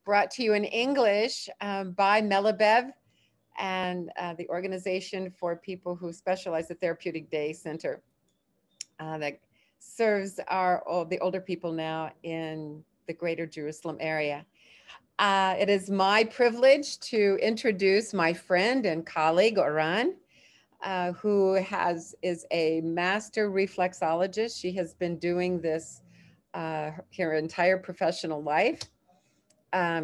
brought to you in English by Melabev and the Organization for People Who Specialize at Therapeutic Day Center that serves the older people now in the greater Jerusalem area. It is my privilege to introduce my friend and colleague, Oran, who is a master reflexologist. She has been doing this her entire professional life.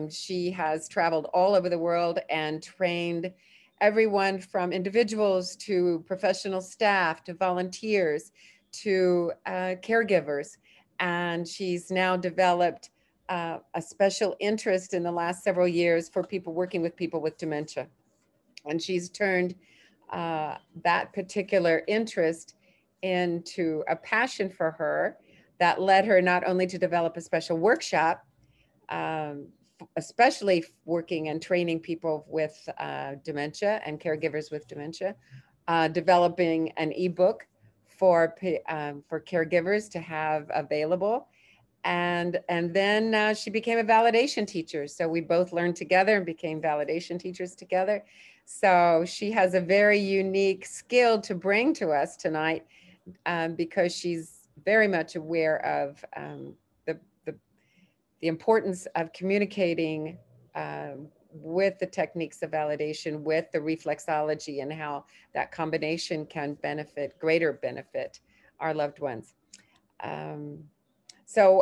She has traveled all over the world and trained everyone from individuals to professional staff to volunteers to caregivers. And she's now developed a special interest in the last several years for people working with people with dementia. And she's turned that particular interest into a passion for her that led her not only to develop a special workshop, especially working and training people with dementia and caregivers with dementia, developing an ebook for caregivers to have available. And then she became a validation teacher. So we both learned together and became validation teachers together. So she has a very unique skill to bring to us tonight because she's very much aware of the importance of communicating with the techniques of validation, with the reflexology, and how that combination can greater benefit our loved ones. And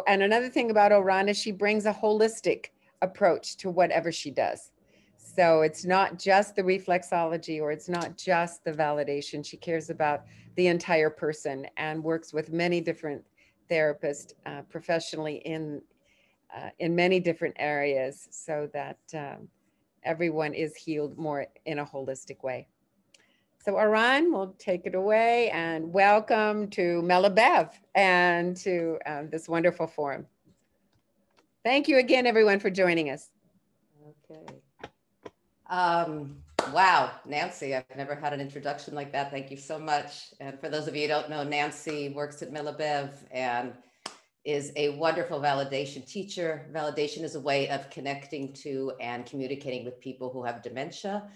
another thing about Oran is she brings a holistic approach to whatever she does. So it's not just the reflexology or it's not just the validation. She cares about the entire person and works with many different therapists professionally in many different areas so that everyone is healed more in a holistic way. So Oran will take it away, and welcome to Melabev and to this wonderful forum. Thank you again, everyone, for joining us. Okay. Wow, Nancy, I've never had an introduction like that. Thank you so much. And for those of you who don't know, Nancy works at Melabev and is a wonderful validation teacher. Validation is a way of connecting to and communicating with people who have dementia.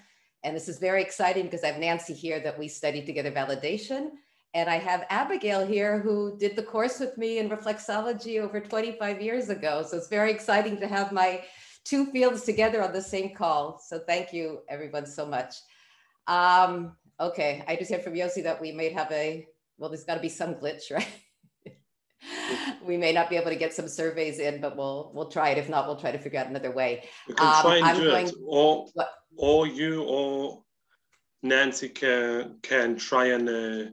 And this is very exciting because I have Nancy here that we studied together validation. And I have Abigail here who did the course with me in reflexology over 25 years ago. So it's very exciting to have my two fields together on the same call. So thank you everyone so much. Okay, I just heard from Yossi that we may have well, there's gotta be some glitch, right? We may not be able to get some surveys in, but we'll try it. If not, we'll try to figure out another way. You can try and do it, or you or Nancy can try and. I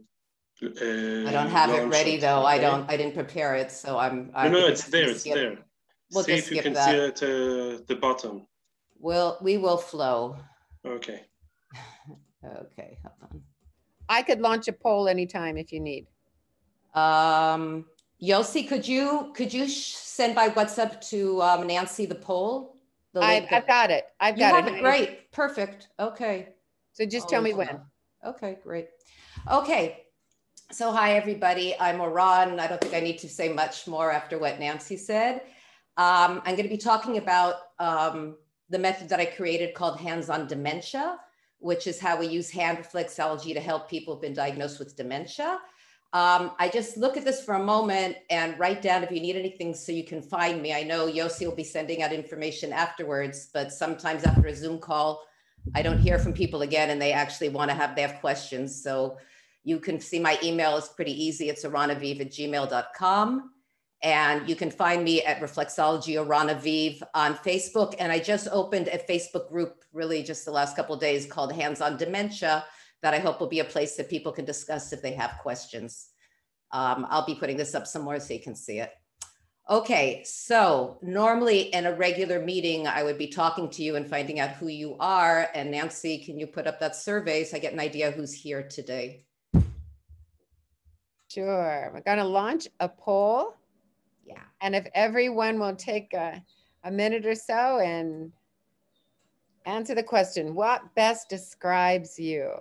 don't have it ready though. Okay. I didn't prepare it, so I'm. No, it's there. It's there. We'll see if you can see it at the bottom. We will flow. Okay. Okay, hold on. I could launch a poll anytime if you need. Yossi, could you send by WhatsApp to Nancy the poll? I've got it. I've got it. Great. Perfect. Okay. So just tell me when. Okay, great. Okay. So hi, everybody. I'm Oran. I don't think I need to say much more after what Nancy said. I'm going to be talking about the method that I created called Hands-on Dementia, which is how we use hand reflexology to help people who've been diagnosed with dementia. I just look at this for a moment and write down if you need anything so you can find me. I know Yossi will be sending out information afterwards, but sometimes after a Zoom call, I don't hear from people again and they actually they have questions. So you can see my email is pretty easy. It's oranaviv@gmail.com. And you can find me at Reflexology Oran Aviv on Facebook. And I just opened a Facebook group really just the last couple of days called Hands-on Dementia, that I hope will be a place that people can discuss if they have questions. I'll be putting this up some more so you can see it. Okay, so normally in a regular meeting, I would be talking to you and finding out who you are. And Nancy, can you put up that survey so I get an idea who's here today? Sure, we're gonna launch a poll. Yeah. And if everyone will take a minute or so and answer the question, what best describes you?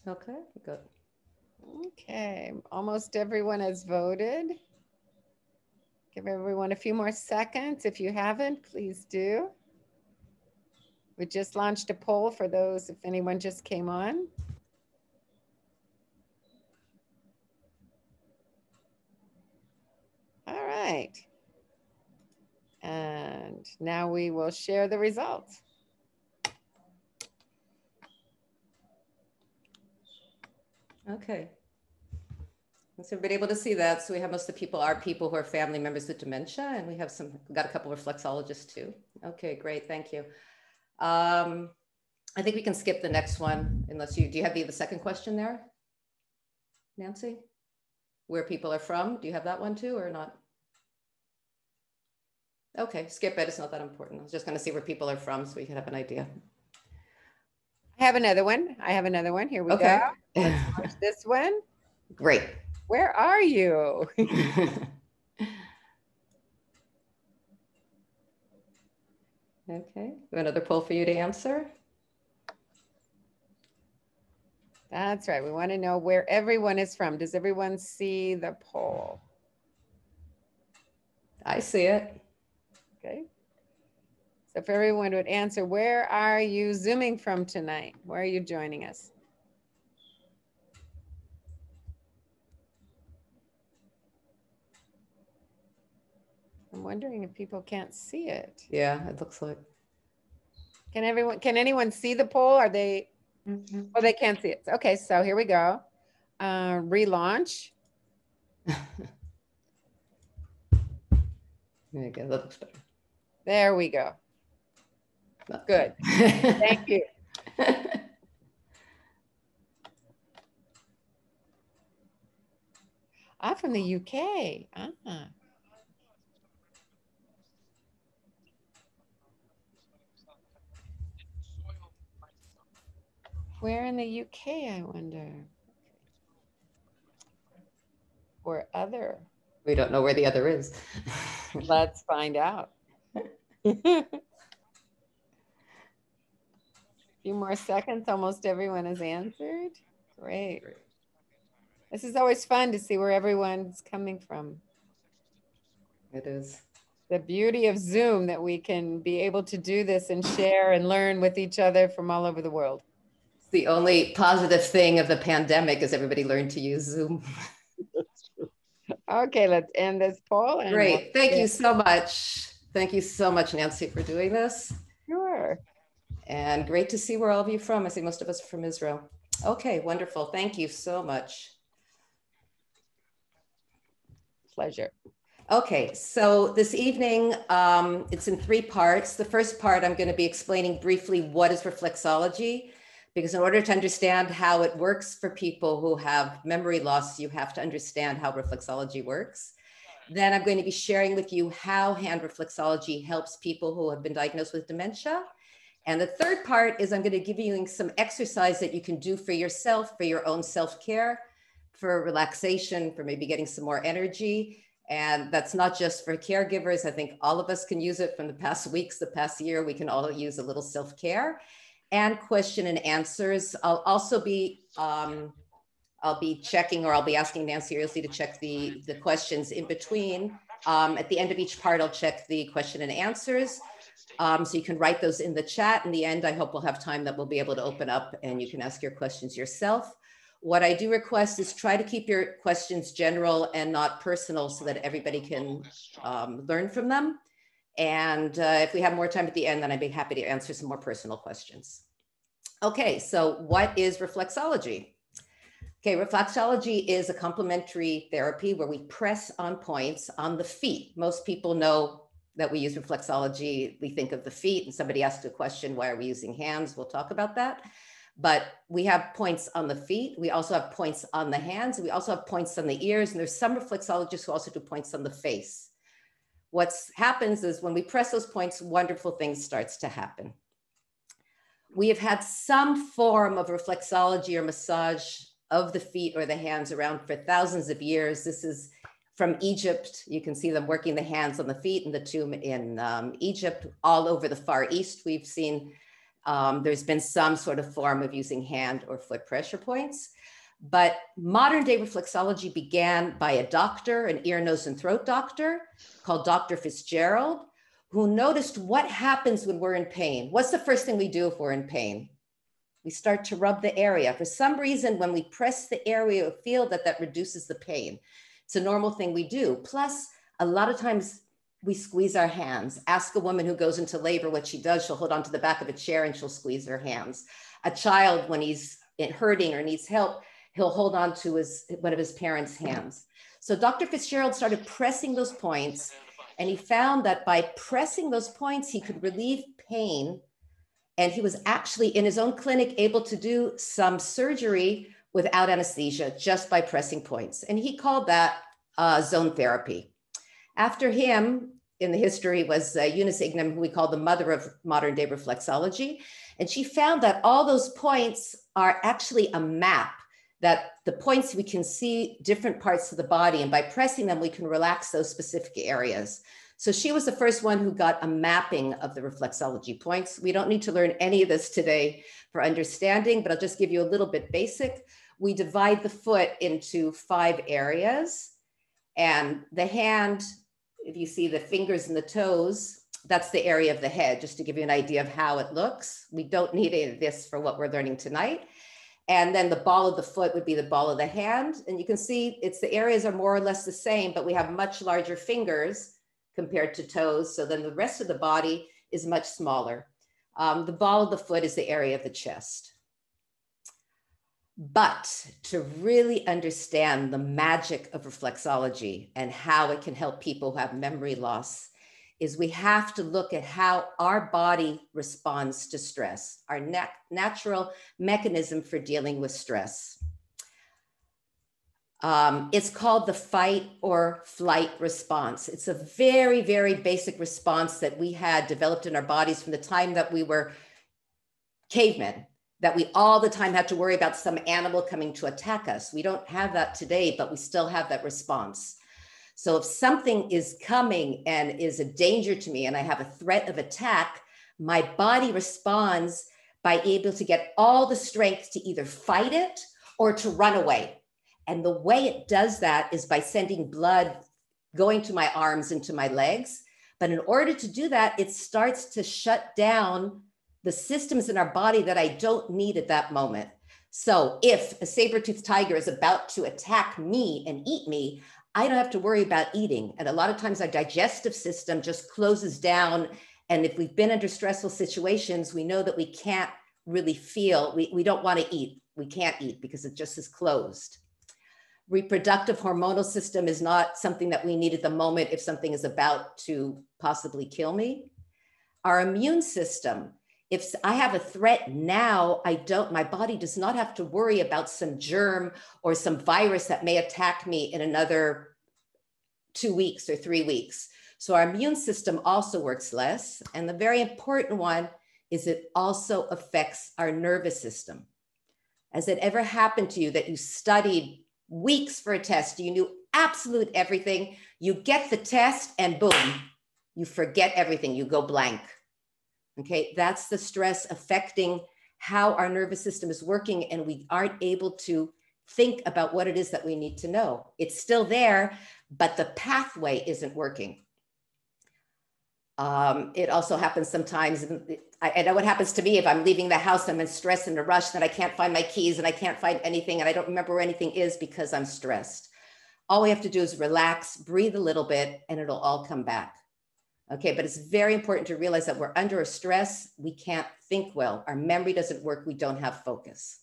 Okay, good. Okay, almost everyone has voted. Give everyone a few more seconds. If you haven't, please do. We just launched a poll for those, if anyone just came on. All right. And now we will share the results. Okay. Is everybody able to see that? So we have most of the people are people who are family members with dementia, and we have got a couple of reflexologists too. Okay, great, thank you. I think we can skip the next one unless do you have the second question there, Nancy? Where people are from, do you have that one too or not? Okay, skip it, it's not that important. I was just gonna see where people are from so we can have an idea. I have another one. Here we go. Let's watch this one. Great. Where are you? Okay, another poll for you to answer. That's right. We want to know where everyone is from. Does everyone see the poll? I see it. Okay. So if everyone would answer, where are you Zooming from tonight? Where are you joining us? I'm wondering if people can't see it. Yeah, it looks like. Can anyone see the poll? Are they, well, they can't see it. Okay, so here we go. Relaunch. There you go, that looks better. There we go. Good, thank you. From the UK. Where in the UK, I wonder? Or other? We don't know where the other is. Let's find out. A few more seconds, almost everyone has answered. Great. This is always fun to see where everyone's coming from. It is. The beauty of Zoom, that we can be able to do this and share and learn with each other from all over the world. The only positive thing of the pandemic is everybody learned to use Zoom. Okay, let's end this poll. Great, thank you so much. Thank you so much, Nancy, for doing this. Sure. And great to see where all of you are from. I see most of us are from Israel. Okay, wonderful. Thank you so much. Pleasure. Okay, so this evening, it's in 3 parts. The first part, I'm going to be explaining briefly what is reflexology, because in order to understand how it works for people who have memory loss, you have to understand how reflexology works. Then I'm going to be sharing with you how hand reflexology helps people who have been diagnosed with dementia. And the third part is I'm going to give you some exercise that you can do for yourself, for your own self-care, for relaxation, for maybe getting some more energy. And that's not just for caregivers. I think all of us can use it from the past weeks, the past year. We can all use a little self-care and question and answers. I'll also be, I'll be checking, or I'll be asking Nancy or Ilse to check the questions in between. At the end of each part, I'll check the question and answers. So you can write those in the chat. In the end, I hope we'll have time that we'll be able to open up and you can ask your questions yourself. What I do request is try to keep your questions general and not personal so that everybody can learn from them. And if we have more time at the end, then I'd be happy to answer some more personal questions. Okay, so what is reflexology? Okay, reflexology is a complementary therapy where we press on points on the feet. Most people know that we use reflexology. We think of the feet, and somebody asked a question, why are we using hands? We'll talk about that. But we have points on the feet. We also have points on the hands. We also have points on the ears. And there's some reflexologists who also do points on the face. What happens is when we press those points, wonderful things starts to happen. We have had some form of reflexology or massage of the feet or the hands around for thousands of years. This is from Egypt. You can see them working the hands on the feet in the tomb in Egypt. All over the Far East, we've seen There's been some sort of form of using hand or foot pressure points. But modern day reflexology began by a doctor, an ear, nose, and throat doctor called Dr. Fitzgerald, who noticed what happens when we're in pain. What's the first thing we do if we're in pain? We start to rub the area. For some reason, when we press the area, we feel that reduces the pain. It's a normal thing we do. Plus, a lot of times we squeeze our hands. Ask a woman who goes into labor what she does. She'll hold onto the back of a chair and she'll squeeze her hands. A child, when he's hurting or needs help, he'll hold on to one of his parents' hands. So Dr. Fitzgerald started pressing those points, and he found that by pressing those points, he could relieve pain. And he was actually in his own clinic able to do some surgery without anesthesia just by pressing points. And he called that zone therapy. After him in the history was Eunice Ignam, who we call the mother of modern day reflexology. And she found that all those points are actually a map, that the points we can see different parts of the body, and by pressing them, we can relax those specific areas. So she was the first one who got a mapping of the reflexology points. We don't need to learn any of this today for understanding, but I'll just give you a little bit basic. We divide the foot into 5 areas, and the hand, if you see the fingers and the toes, that's the area of the head, just to give you an idea of how it looks. We don't need any of this for what we're learning tonight. And then the ball of the foot would be the ball of the hand. And you can see the areas are more or less the same, but we have much larger fingers compared to toes. So then the rest of the body is much smaller. The ball of the foot is the area of the chest. But to really understand the magic of reflexology and how it can help people who have memory loss is we have to look at how our body responds to stress, our natural mechanism for dealing with stress. It's called the fight or flight response. It's a very, very basic response that we had developed in our bodies from the time that we were cavemen, that we all the time had to worry about some animal coming to attack us. We don't have that today, but we still have that response. So if something is coming and is a danger to me and I have a threat of attack, my body responds by able to get all the strength to either fight it or to run away. And the way it does that is by sending blood going to my arms and to my legs. But in order to do that, it starts to shut down the systems in our body that I don't need at that moment. So if a saber-toothed tiger is about to attack me and eat me, I don't have to worry about eating. And a lot of times our digestive system just closes down. And if we've been under stressful situations, we know that we can't really feel, we don't want to eat. We can't eat because it just is closed. Reproductive hormonal system is not something that we need at the moment if something is about to possibly kill me. Our immune system, if I have a threat now, my body does not have to worry about some germ or some virus that may attack me in another 2 weeks or 3 weeks. So our immune system also works less. And the very important one is it also affects our nervous system. Has it ever happened to you that you studied weeks for a test? You knew absolute everything. You get the test and boom, you forget everything. You go blank. Okay, that's the stress affecting how our nervous system is working, and we aren't able to think about what it is that we need to know. It's still there, but the pathway isn't working. It also happens sometimes, I know what happens to me if I'm leaving the house, I'm in stress and a rush, that I can't find my keys and I can't find anything and I don't remember where anything is because I'm stressed. All we have to do is relax, breathe a little bit, and it'll all come back. Okay, but it's very important to realize that we're under a stress, we can't think well, our memory doesn't work, we don't have focus.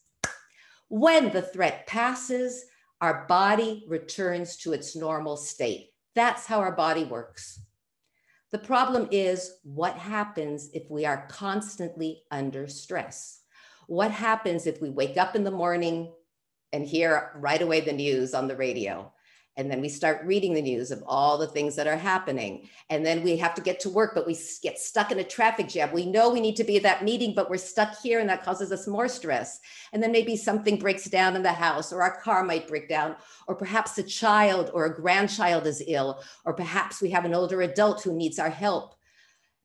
When the threat passes, our body returns to its normal state. That's how our body works. The problem is, what happens if we are constantly under stress? What happens if we wake up in the morning and hear right away the news on the radio? And then we start reading the news of all the things that are happening. And then we have to get to work, but we get stuck in a traffic jam. We know we need to be at that meeting, but we're stuck here and that causes us more stress. And then maybe something breaks down in the house, or our car might break down, or perhaps a child or a grandchild is ill, or perhaps we have an older adult who needs our help.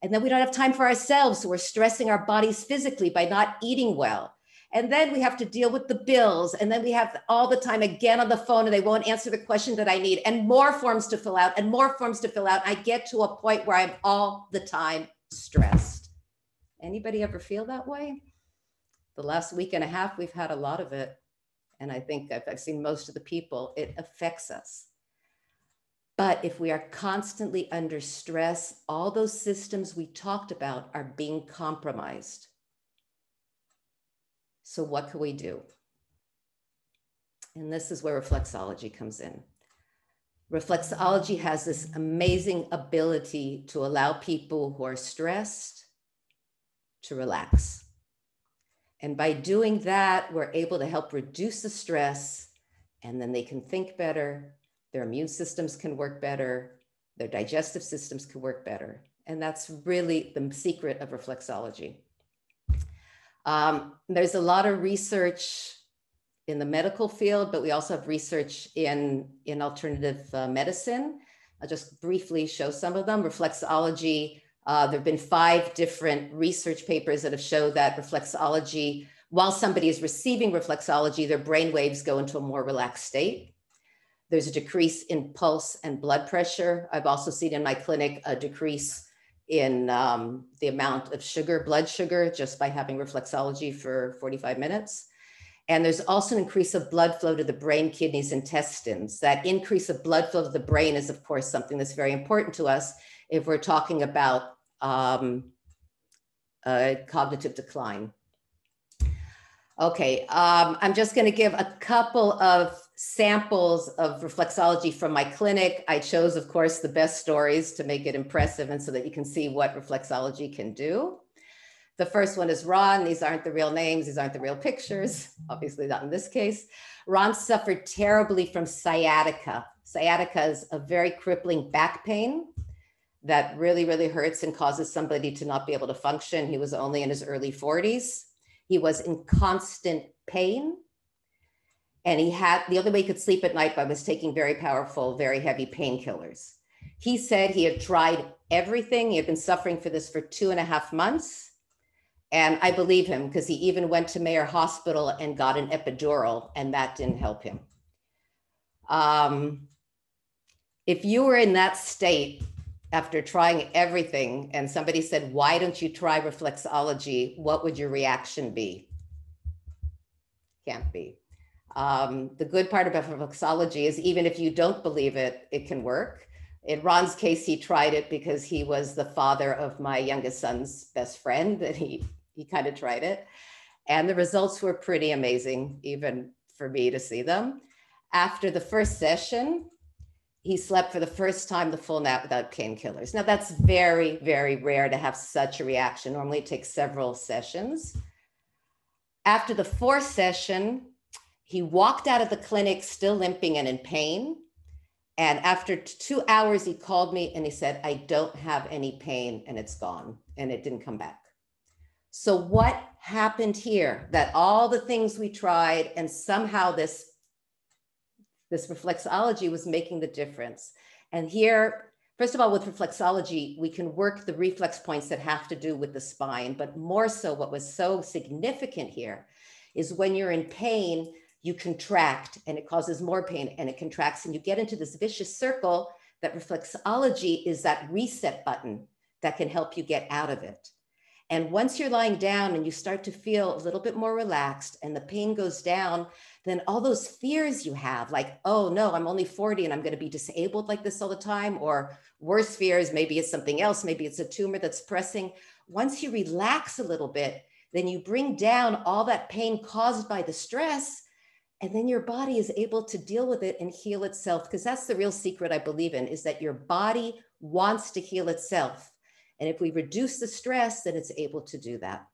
And then we don't have time for ourselves. So we're stressing our bodies physically by not eating well. And then we have to deal with the bills. And then we have all the time again on the phone and they won't answer the question that I need, and more forms to fill out and more forms to fill out. I get to a point where I'm all the time stressed. Anybody ever feel that way? The last week and a half, we've had a lot of it. And I think I've seen most of the people, it affects us. But if we are constantly under stress, all those systems we talked about are being compromised. So what can we do? And this is where reflexology comes in. Reflexology has this amazing ability to allow people who are stressed to relax. And by doing that, we're able to help reduce the stress, and then they can think better, their immune systems can work better, their digestive systems can work better. And that's really the secret of reflexology. There's a lot of research in the medical field, but we also have research in alternative medicine. I'll just briefly show some of them. Reflexology, there have been 5 different research papers that have showed that reflexology, while somebody is receiving reflexology, their brain waves go into a more relaxed state. There's a decrease in pulse and blood pressure. I've also seen in my clinic a decrease in the amount of sugar, blood sugar, just by having reflexology for 45 minutes. And there's also an increase of blood flow to the brain, kidneys, intestines. That increase of blood flow to the brain is, of course, something that's very important to us if we're talking about cognitive decline. Okay, I'm just going to give a couple of samples of reflexology from my clinic. I chose, of course, the best stories to make it impressive and so that you can see what reflexology can do. The first one is Ron. These aren't the real names. These aren't the real pictures. Obviously not in this case. Ron suffered terribly from sciatica. Sciatica is a very crippling back pain that really, really hurts and causes somebody to not be able to function. He was only in his early 40s. He was in constant pain. And he had, the only way he could sleep at night was taking very powerful, very heavy painkillers. He said he had tried everything. He had been suffering for this for 2.5 months. And I believe him because he even went to Mayer Hospital and got an epidural, and that didn't help him. If you were in that state after trying everything and somebody said, why don't you try reflexology? What would your reaction be? Can't be. The good part about reflexology is even if you don't believe it, it can work. In Ron's case, he tried it because he was the father of my youngest son's best friend, and he kind of tried it. And the results were pretty amazing, even for me to see them. After the first session, he slept for the first time the full nap without painkillers. Now that's very, very rare to have such a reaction. Normally it takes several sessions. After the 4th session, he walked out of the clinic still limping and in pain. And after 2 hours, he called me and he said, I don't have any pain and it's gone, and it didn't come back. So what happened here? That all the things we tried and somehow this reflexology was making the difference. And here, first of all, with reflexology, we can work the reflex points that have to do with the spine, but more so what was so significant here is when you're in pain, you contract and it causes more pain and it contracts and you get into this vicious circle that reflexology is that reset button that can help you get out of it. And once you're lying down and you start to feel a little bit more relaxed and the pain goes down, then all those fears you have, like, oh no, I'm only 40 and I'm going to be disabled like this all the time, or worse fears, maybe it's something else, maybe it's a tumor that's pressing. Once you relax a little bit, then you bring down all that pain caused by the stress, and then your body is able to deal with it and heal itself. Because that's the real secret I believe in, is that your body wants to heal itself. And if we reduce the stress, then it's able to do that.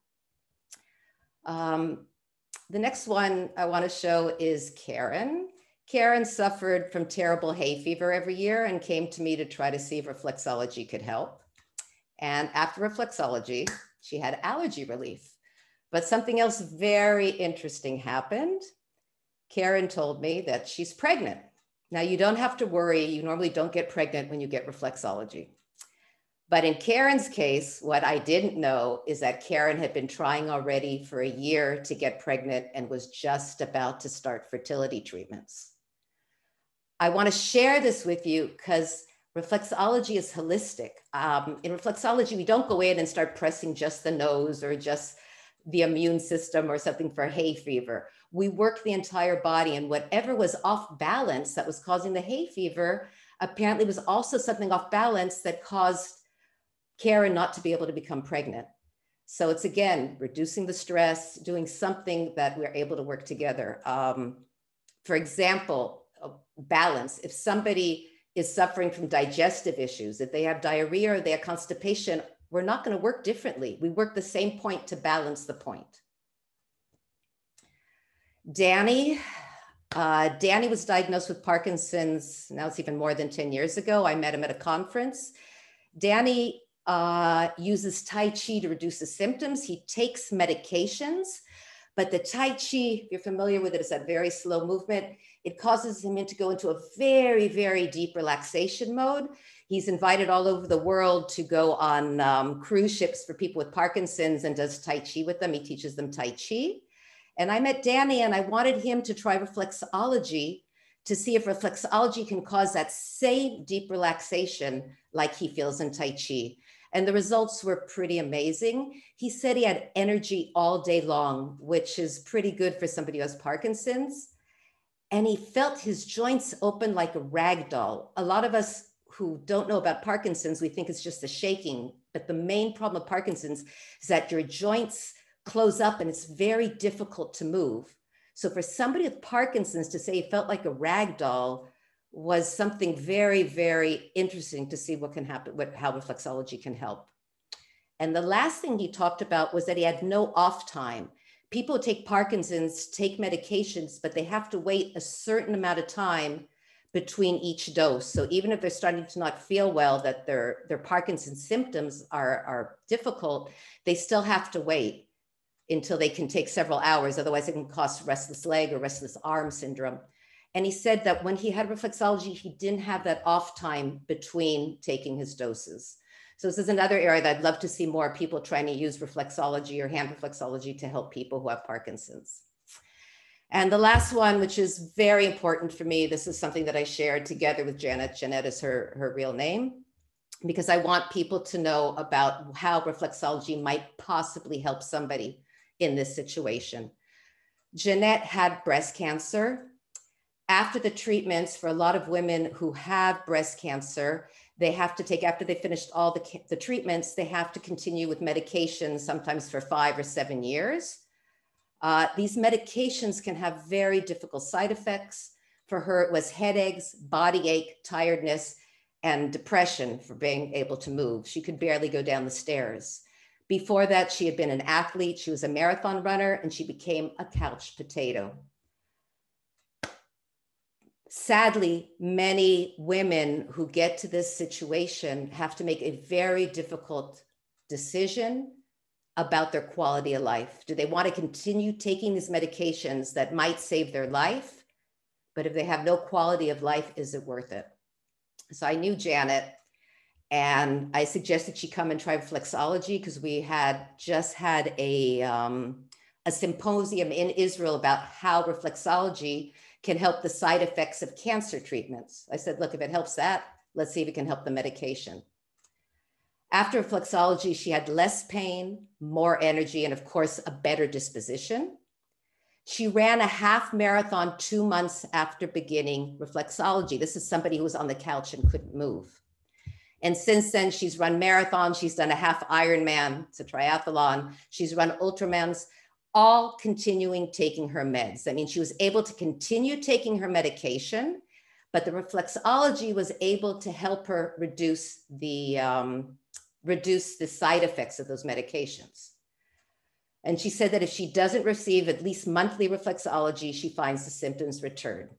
The next one I want to show is Karen. Karen suffered from terrible hay fever every year and came to me to try to see if reflexology could help. And after reflexology, she had allergy relief. But something else very interesting happened. Karen told me that she's pregnant. Now, you don't have to worry. You normally don't get pregnant when you get reflexology. But in Karen's case, what I didn't know is that Karen had been trying already for a year to get pregnant and was just about to start fertility treatments. I want to share this with you because reflexology is holistic. In reflexology, we don't go in and start pressing just the nose or just the immune system or something for hay fever. We work the entire body, and whatever was off balance that was causing the hay fever apparently was also something off balance that caused Karen not to be able to become pregnant. So it's, again, reducing the stress, doing something that we're able to work together. For example, balance. If somebody is suffering from digestive issues, if they have diarrhea or they have constipation, we're not going to work differently. We work the same point to balance the point. Danny was diagnosed with Parkinson's. Now it's even more than 10 years ago. I met him at a conference. Danny uses Tai Chi to reduce the symptoms. He takes medications, but the Tai Chi, if you're familiar with it, is that very slow movement. It causes him to go into a very, very deep relaxation mode. He's invited all over the world to go on cruise ships for people with Parkinson's and does Tai Chi with them. He teaches them Tai Chi. And I met Danny and I wanted him to try reflexology to see if reflexology can cause that same deep relaxation like he feels in Tai Chi. And the results were pretty amazing. He said he had energy all day long, which is pretty good for somebody who has Parkinson's. And he felt his joints open like a rag doll. A lot of us who don't know about Parkinson's, we think it's just the shaking. But the main problem of Parkinson's is that your joints close up and it's very difficult to move. So for somebody with Parkinson's to say he felt like a rag doll was something very, very interesting to see what can happen, how reflexology can help. And the last thing he talked about was that he had no off time. People who take Parkinson's take medications, but they have to wait a certain amount of time between each dose. So even if they're starting to not feel well, that their Parkinson's symptoms are difficult, they still have to wait until they can take several hours. Otherwise it can cause restless leg or restless arm syndrome. And he said that when he had reflexology, he didn't have that off time between taking his doses. So this is another area that I'd love to see more people trying to use reflexology or hand reflexology to help people who have Parkinson's. And the last one, which is very important for me, this is something that I shared together with Janet. Janet is her real name, because I want people to know about how reflexology might possibly help somebody in this situation. Jeanette had breast cancer. After the treatments, for a lot of women who have breast cancer, they have to take, after they finished all the treatments, they have to continue with medications, sometimes for 5 or 7 years. These medications can have very difficult side effects. For her, it was headaches, body ache, tiredness, and depression for being able to move. She could barely go down the stairs. Before that, she had been an athlete. She was a marathon runner, and she became a couch potato. Sadly, many women who get to this situation have to make a very difficult decision about their quality of life. Do they want to continue taking these medications that might save their life? But if they have no quality of life, is it worth it? So I knew Janet, and I suggested she come and try reflexology because we had just had a symposium in Israel about how reflexology can help the side effects of cancer treatments. I said, look, if it helps that, let's see if it can help the medication. After reflexology, she had less pain, more energy, and of course, a better disposition. She ran a half marathon 2 months after beginning reflexology. This is somebody who was on the couch and couldn't move. And since then, she's run marathons. She's done a half Ironman, it's a triathlon. She's run ultramans, all continuing taking her meds. I mean, she was able to continue taking her medication, but the reflexology was able to help her reduce the side effects of those medications. And she said that if she doesn't receive at least monthly reflexology, she finds the symptoms return.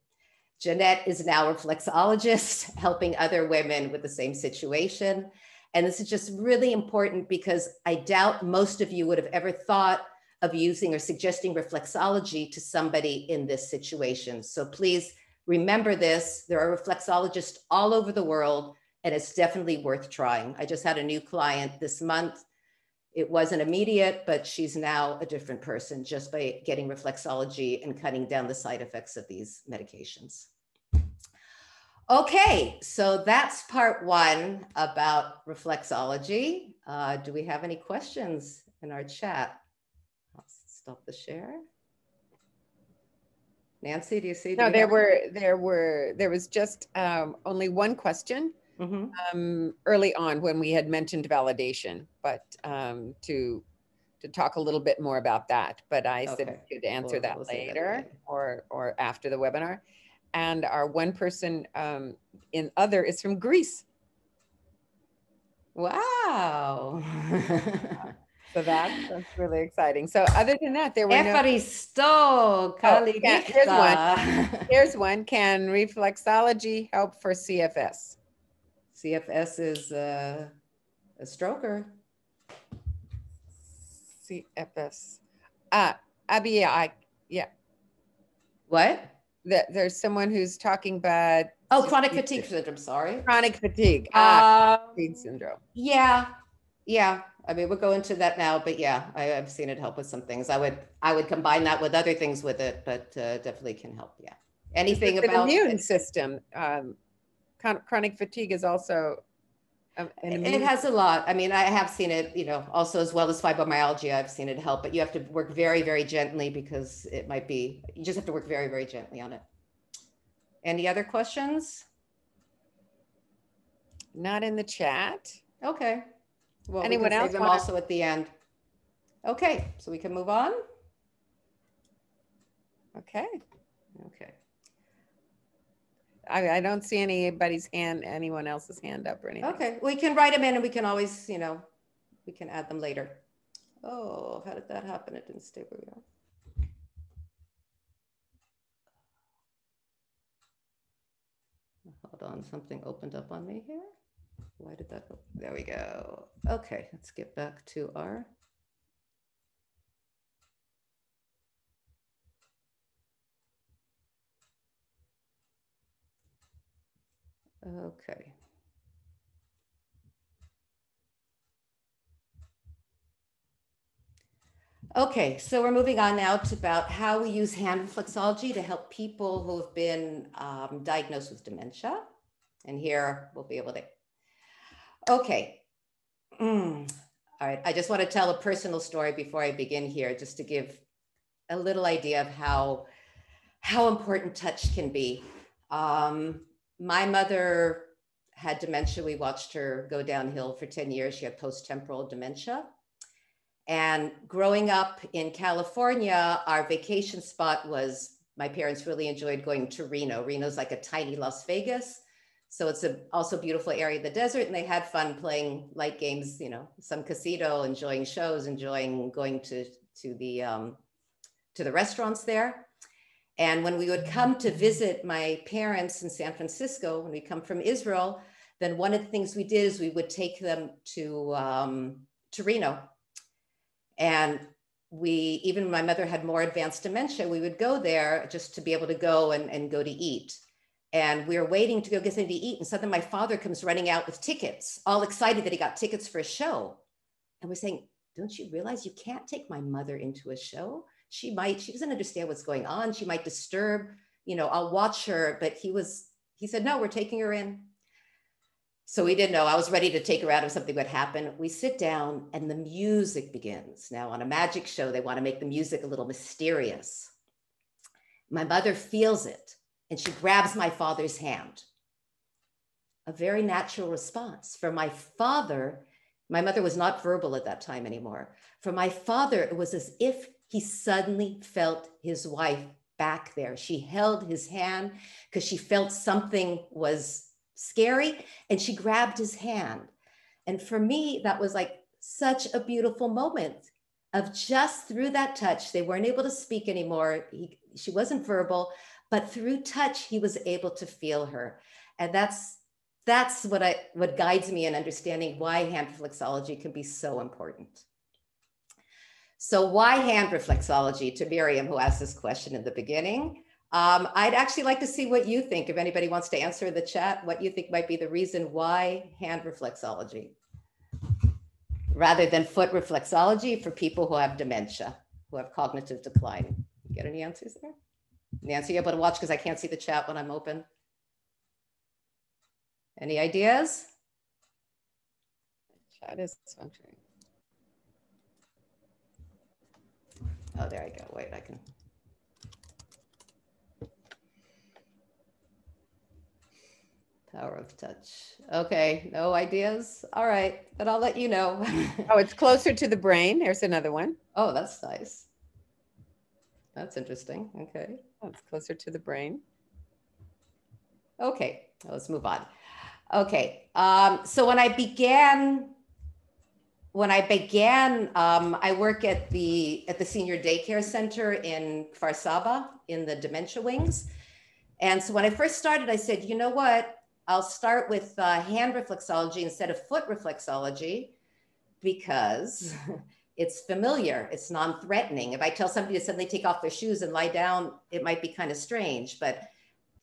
Jeanette is now a reflexologist, helping other women with the same situation. And this is just really important because I doubt most of you would have ever thought of using or suggesting reflexology to somebody in this situation. So please remember this. There are reflexologists all over the world. and it's definitely worth trying. I just had a new client this month. It wasn't immediate, but she's now a different person just by getting reflexology and cutting down the side effects of these medications. Okay, so that's part one about reflexology. Do we have any questions in our chat? I'll stop the share. Nancy, do you see? No, there was just only one question early on when we had mentioned validation, but to talk a little bit more about that. But I said we could answer that later or after the webinar. And our one person in other is from Greece. Wow. So that's really exciting. So other than that, there were here's one. Can reflexology help for CFS? CFS is a stroker. CFS. Yeah. What? There's someone who's talking about chronic fatigue syndrome. Sorry, chronic fatigue. Fatigue syndrome. Yeah. I mean, we'll go into that now, but yeah, I've seen it help with some things. I would combine that with other things with it, but definitely can help. Yeah. Anything about the immune system? Chronic fatigue is also. It has a lot. I mean, I have seen it, also as well as fibromyalgia, I've seen it help, but you have to work very, very gently because it might be, you just have to work very, very gently on it. Any other questions? Not in the chat. Okay. Well, anyone else? Save them also at the end. Okay, so we can move on. Okay. Okay. I don't see anyone else's hand up or anything. Okay, we can write them in and we can always, we can add them later. Oh, how did that happen? It didn't stay where we are. Hold on, something opened up on me here. Why did that go? There we go. Okay, let's get back to our. Okay. Okay, so we're moving on now to about how we use hand reflexology to help people who have been diagnosed with dementia. And here we'll be able to. Okay. All right, I just want to tell a personal story before I begin here, just to give a little idea of how important touch can be. My mother had dementia. We watched her go downhill for 10 years. She had post-temporal dementia. And growing up in California, our vacation spot was, my parents really enjoyed going to Reno. Reno's like a tiny Las Vegas. So it's also a beautiful area of the desert. And they had fun playing light games, some casino, enjoying shows, enjoying going to the restaurants there. And when we would come to visit my parents in San Francisco, when we come from Israel, then one of the things we did is we would take them to Reno. And even when my mother had more advanced dementia, we would go there just to be able to go and go to eat. And we were waiting to go get something to eat. And suddenly my father comes running out with tickets, all excited that he got tickets for a show. And we're saying, don't you realize you can't take my mother into a show? She doesn't understand what's going on. She might disturb, I'll watch her. But he said, no, we're taking her in. So we didn't know. I was ready to take her out if something would happen. We sit down and the music begins. Now on a magic show, they want to make the music a little mysterious. My mother feels it and she grabs my father's hand. A very natural response. For my father, my mother was not verbal at that time anymore. For my father, it was as if he suddenly felt his wife back there. She held his hand because she felt something was scary and she grabbed his hand. And for me, that was like such a beautiful moment of just through that touch. They weren't able to speak anymore. She wasn't verbal, but through touch, he was able to feel her. And that's what guides me in understanding why hand reflexology can be so important. So why hand reflexology? To Miriam, who asked this question in the beginning. I'd actually like to see what you think. If anybody wants to answer in the chat, what you think might be the reason why hand reflexology rather than foot reflexology for people who have dementia, who have cognitive decline. You get any answers there? Nancy, you able to watch because I can't see the chat when I'm open? Any ideas? Chat is functioning. Oh, there I go. Wait, I can. Power of touch. Okay, no ideas. All right, but I'll let you know. Oh, it's closer to the brain. There's another one. Oh, that's nice. That's interesting. Okay. Oh, it's closer to the brain. Okay, let's move on. Okay, so when I began, I work at the senior daycare center in Kfar Saba in the dementia wings. And so when I first started, I said, you know what? I'll start with hand reflexology instead of foot reflexology because it's familiar, it's non-threatening. If I tell somebody to suddenly take off their shoes and lie down, it might be kind of strange, but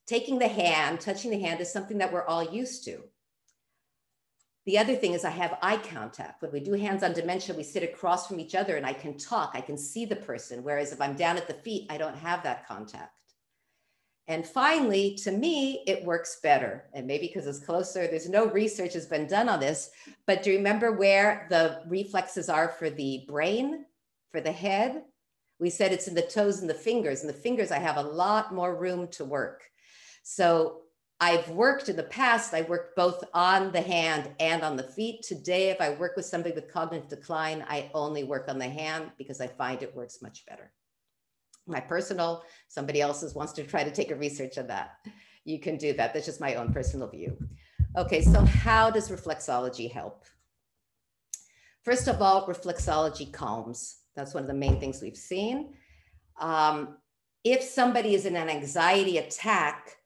taking the hand, touching the hand is something that we're all used to. The other thing is I have eye contact. When we do hands on dementia, we sit across from each other and I can talk, I can see the person. Whereas if I'm down at the feet, I don't have that contact. And finally, to me, it works better. And maybe because it's closer, there's no research has been done on this, but do you remember where the reflexes are for the brain, for the head? We said it's in the toes and the fingers. In the fingers, I have a lot more room to work. So I've worked in the past, I worked both on the hand and on the feet. Today, if I work with somebody with cognitive decline, I only work on the hand because I find it works much better. My personal, somebody else's wants to try to take a research on that. You can do that. That's just my own personal view. Okay, so how does reflexology help? First of all, reflexology calms. That's one of the main things we've seen. If somebody is in an anxiety attack,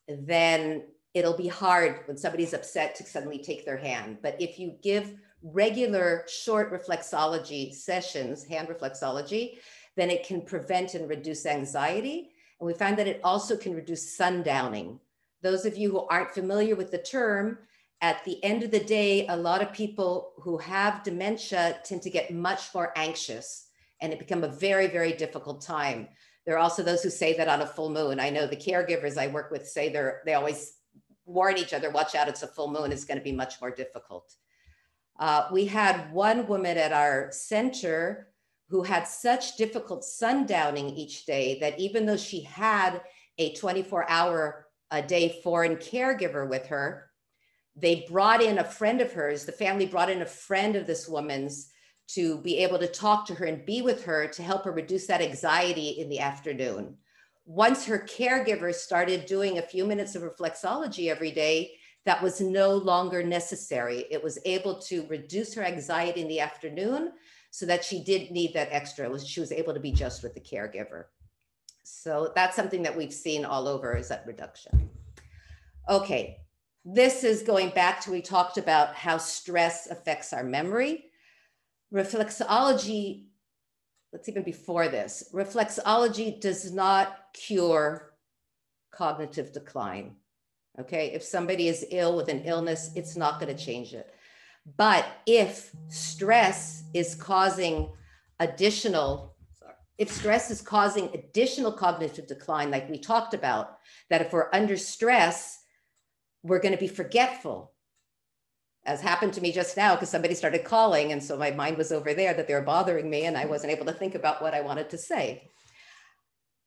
then it'll be hard when somebody's upset to suddenly take their hand. But if you give regular short reflexology sessions, hand reflexology, then it can prevent and reduce anxiety. And we find that it also can reduce sundowning. Those of you who aren't familiar with the term, at the end of the day, a lot of people who have dementia tend to get much more anxious and it become a very, very difficult time. There are also those who say that on a full moon. I know the caregivers I work with say they always warn each other, watch out, it's a full moon, it's going to be much more difficult. We had one woman at our center who had such difficult sundowning each day that even though she had a 24-hour-a-day foreign caregiver with her, they brought in a friend of hers, the family brought in a friend of this woman's to be able to talk to her and be with her to help her reduce that anxiety in the afternoon. Once her caregiver started doing a few minutes of reflexology every day, that was no longer necessary. It was able to reduce her anxiety in the afternoon so that she didn't need that extra. She was able to be just with the caregiver. So that's something that we've seen all over is that reduction. Okay, this is going back to, we talked about how stress affects our memory. Reflexology, let's even before this, reflexology does not cure cognitive decline. Okay, if somebody is ill with an illness, it's not going to change it. But if stress is causing additional cognitive decline, like we talked about, that if we're under stress, we're going to be forgetful, as happened to me just now, because somebody started calling. And so my mind was over there that they were bothering me and I wasn't able to think about what I wanted to say.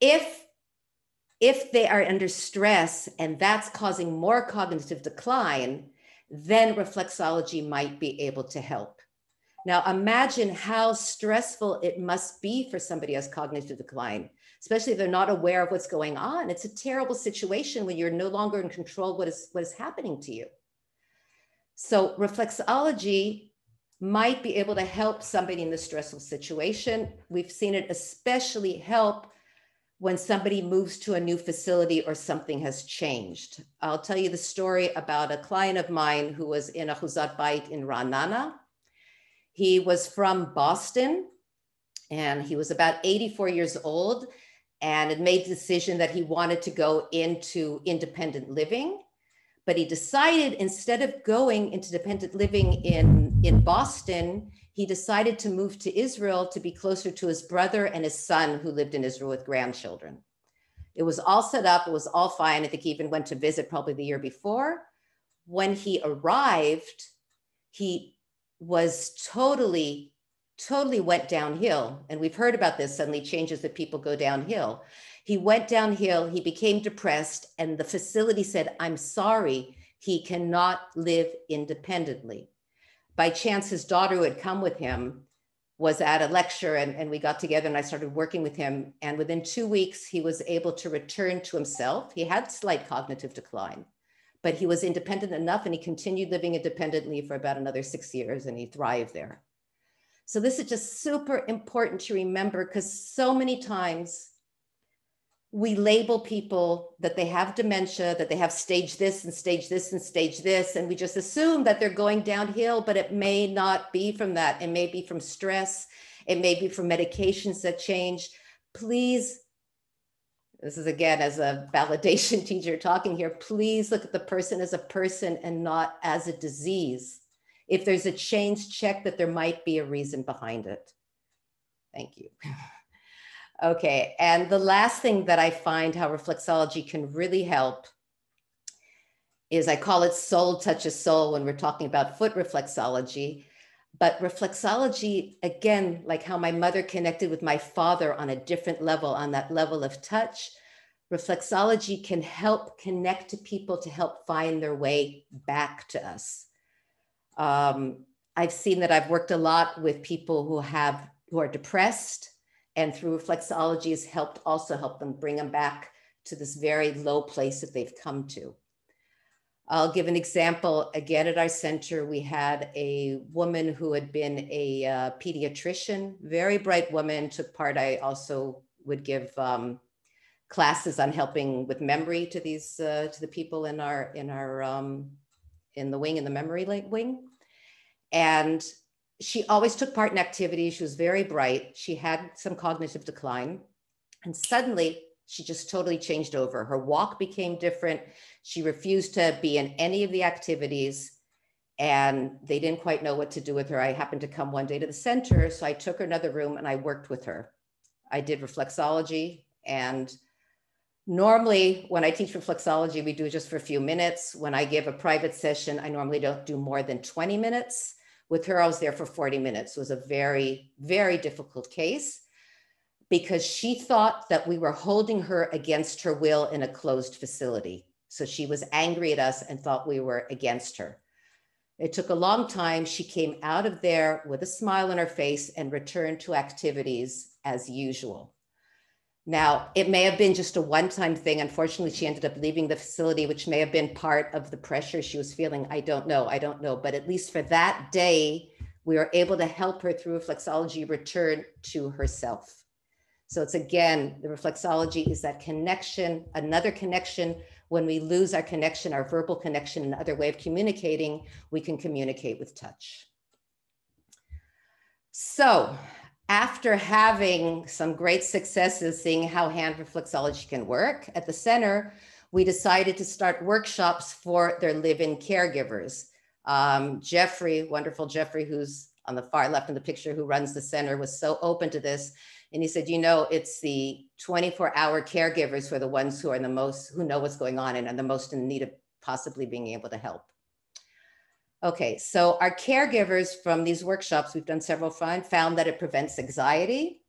If they are under stress and that's causing more cognitive decline, then reflexology might be able to help. Now, imagine how stressful it must be for somebody who has cognitive decline, especially if they're not aware of what's going on. It's a terrible situation when you're no longer in control of what is happening to you. So reflexology might be able to help somebody in this stressful situation. We've seen it especially help when somebody moves to a new facility or something has changed. I'll tell you the story about a client of mine who was in a Huzat Bait in Ra'anana. He was from Boston and he was about 84 years old. and had made the decision that he wanted to go into independent living. But he decided, instead of going into dependent living in Boston, he decided to move to Israel to be closer to his brother and his son who lived in Israel with grandchildren. It was all set up. It was all fine. I think he even went to visit probably the year before. When he arrived, he was totally went downhill. And we've heard about this, suddenly changes that people go downhill. He went downhill, he became depressed, and the facility said, I'm sorry, he cannot live independently. By chance, his daughter who had come with him was at a lecture, and we got together and I started working with him. And within 2 weeks, he was able to return to himself. He had slight cognitive decline, but he was independent enough, and he continued living independently for about another 6 years, and he thrived there. So this is just super important to remember, because so many times we label people that they have dementia, that they have stage this and stage this and stage this, and we just assume that they're going downhill, but it may not be from that. It may be from stress. It may be from medications that change. Please, this is again, as a validation teacher talking here, please look at the person as a person and not as a disease. If there's a change, check that there might be a reason behind it. Thank you. Okay, and the last thing that I find how reflexology can really help is, I call it soul touches soul when we're talking about foot reflexology. But reflexology, again, like how my mother connected with my father on a different level, on that level of touch, reflexology can help connect to people to help find their way back to us. I've seen that. I've worked a lot with people who are depressed, and through reflexology has also helped them bring them back to this very low place that they've come to. I'll give an example. Again, at our center, we had a woman who had been a pediatrician, very bright woman, took part. I also would give classes on helping with memory to these to the people in the wing, in the memory wing. And she always took part in activities. She was very bright. She had some cognitive decline. And suddenly she just totally changed over. Her walk became different. She refused to be in any of the activities, and they didn't quite know what to do with her. I happened to come one day to the center, so I took her another room and I worked with her. I did reflexology, and normally when I teach reflexology, we do it just for a few minutes. When I give a private session, I normally don't do more than 20 minutes. With her, I was there for 40 minutes. It was a very, very difficult case because she thought that we were holding her against her will in a closed facility. So she was angry at us and thought we were against her. It took a long time. She came out of there with a smile on her face and returned to activities as usual. Now, it may have been just a one-time thing. Unfortunately, she ended up leaving the facility, which may have been part of the pressure she was feeling. I don't know. But at least for that day, we were able to help her through reflexology return to herself. So it's, again, the reflexology is that connection, another connection. When we lose our connection, our verbal connection, another way of communicating, we can communicate with touch. So after having some great successes, seeing how hand reflexology can work at the center, we decided to start workshops for their live-in caregivers. Jeffrey, wonderful Jeffrey, who's on the far left in the picture, who runs the center, was so open to this. And he said, you know, it's the 24-hour caregivers who are the ones who are the most, who know what's going on and are the most in need of possibly being able to help. Okay, so our caregivers from these workshops, we've done several, found that it prevents anxiety.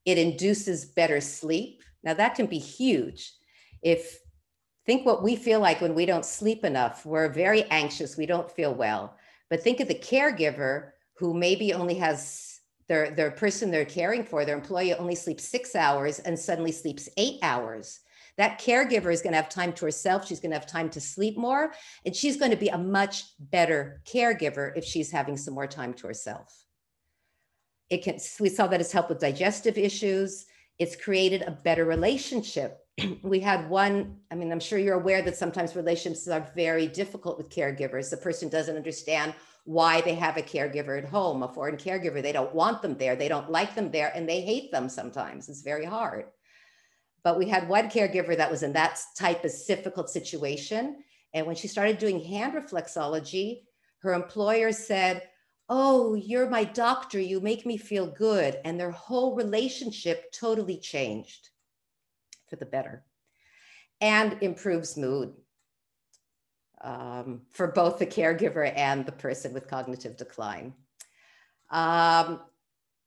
It induces better sleep. Now that can be huge. Think what we feel like when we don't sleep enough. We're very anxious, we don't feel well. But think of the caregiver who maybe only has their person they're caring for, their employee only sleeps 6 hours and suddenly sleeps 8 hours. That caregiver is going to have time to herself. She's going to have time to sleep more, and she's going to be a much better caregiver if she's having some more time to herself. We saw that it's helped with digestive issues. It's created a better relationship. We had one, I mean, I'm sure you're aware that sometimes relationships are very difficult with caregivers. The person doesn't understand why they have a caregiver at home, a foreign caregiver. They don't want them there. They don't like them there, and they hate them sometimes. It's very hard. But we had one caregiver that was in that type of difficult situation. And when she started doing hand reflexology, her employer said, "Oh, you're my doctor. You make me feel good." And their whole relationship totally changed for the better and improves mood for both the caregiver and the person with cognitive decline.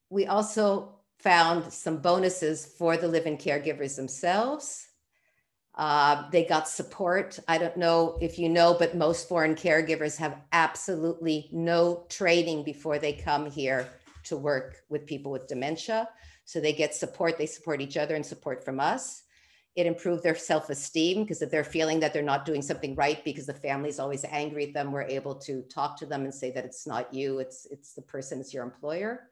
We also found some bonuses for the live-in caregivers themselves. They got support. I don't know if you know, but most foreign caregivers have absolutely no training before they come here to work with people with dementia. So they get support, they support each other and support from us. It improved their self-esteem because if they're feeling that they're not doing something right because the family's always angry at them, we're able to talk to them and say that it's not you, it's the person, it's your employer.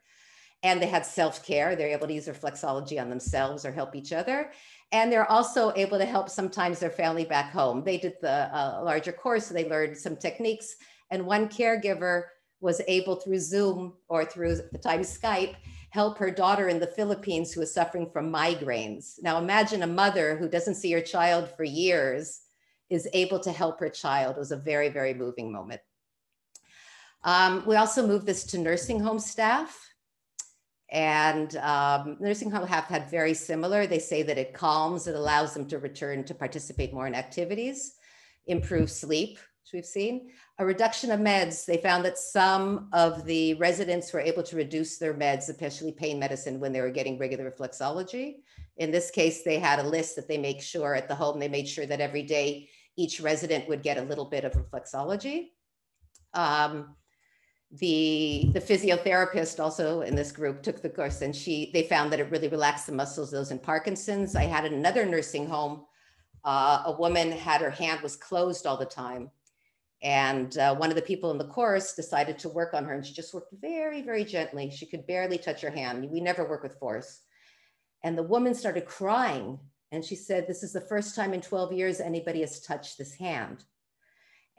And they had self-care. They're able to use reflexology on themselves or help each other. And they're also able to help sometimes their family back home. They did the larger course, so they learned some techniques. And one caregiver was able through Zoom or through the time Skype, help her daughter in the Philippines who is suffering from migraines. Now imagine a mother who doesn't see her child for years is able to help her child. It was a very, very moving moment. We also moved this to nursing home staff. And nursing home have had very similar. They say that it calms, it allows them to return to participate more in activities, improve sleep, which we've seen. A reduction of meds. They found that some of the residents were able to reduce their meds, especially pain medicine, when they were getting regular reflexology. In this case, they had a list that they make sure at the home, they made sure that every day each resident would get a little bit of reflexology. The physiotherapist also in this group took the course and they found that it really relaxed the muscles, those in Parkinson's. I had another nursing home, a woman had her hand was closed all the time. And one of the people in the course decided to work on her and she just worked very, very gently. She could barely touch her hand. We never work with force. And the woman started crying and she said, "This is the first time in 12 years anybody has touched this hand."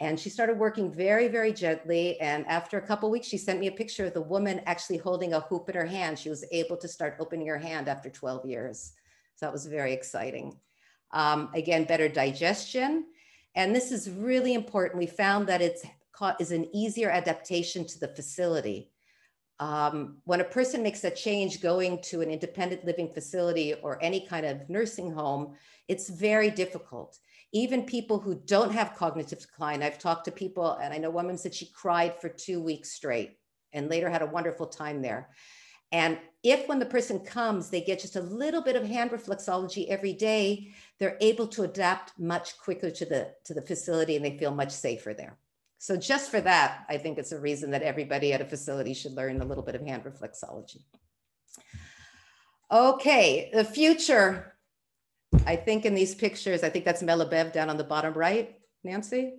And she started working very, very gently. And after a couple of weeks, she sent me a picture of the woman actually holding a hoop in her hand. She was able to start opening her hand after 12 years. So that was very exciting. Again, better digestion. And this is really important. We found that it is an easier adaptation to the facility. When a person makes a change going to an independent living facility or any kind of nursing home, it's very difficult. Even people who don't have cognitive decline, I've talked to people, and I know one woman said she cried for 2 weeks straight and later had a wonderful time there. And if when the person comes, they get just a little bit of hand reflexology every day, they're able to adapt much quicker to the facility and they feel much safer there. So just for that, I think it's a reason that everybody at a facility should learn a little bit of hand reflexology. Okay, the future. I think in these pictures, I think that's Melabev down on the bottom right, Nancy.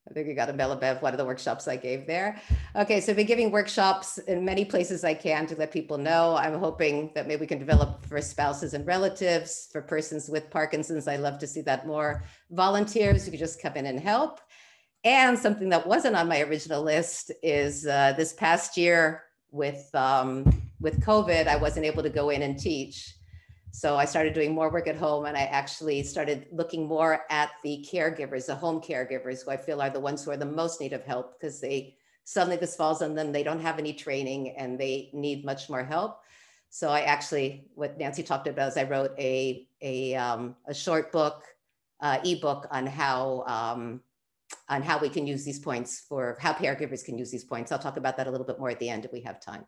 I think you got a Melabev, one of the workshops I gave there. Okay, so I've been giving workshops in many places I can to let people know. I'm hoping that maybe we can develop for spouses and relatives, for persons with Parkinson's. I love to see that more. Volunteers who could just come in and help. And something that wasn't on my original list is this past year with COVID, I wasn't able to go in and teach. So I started doing more work at home and I actually started looking more at the caregivers, the home caregivers, who I feel are the ones who are the most need of help because suddenly this falls on them. They don't have any training and they need much more help. So I actually, what Nancy talked about is I wrote a short book, ebook on how we can use these points for how caregivers can use these points. I'll talk about that a little bit more at the end if we have time.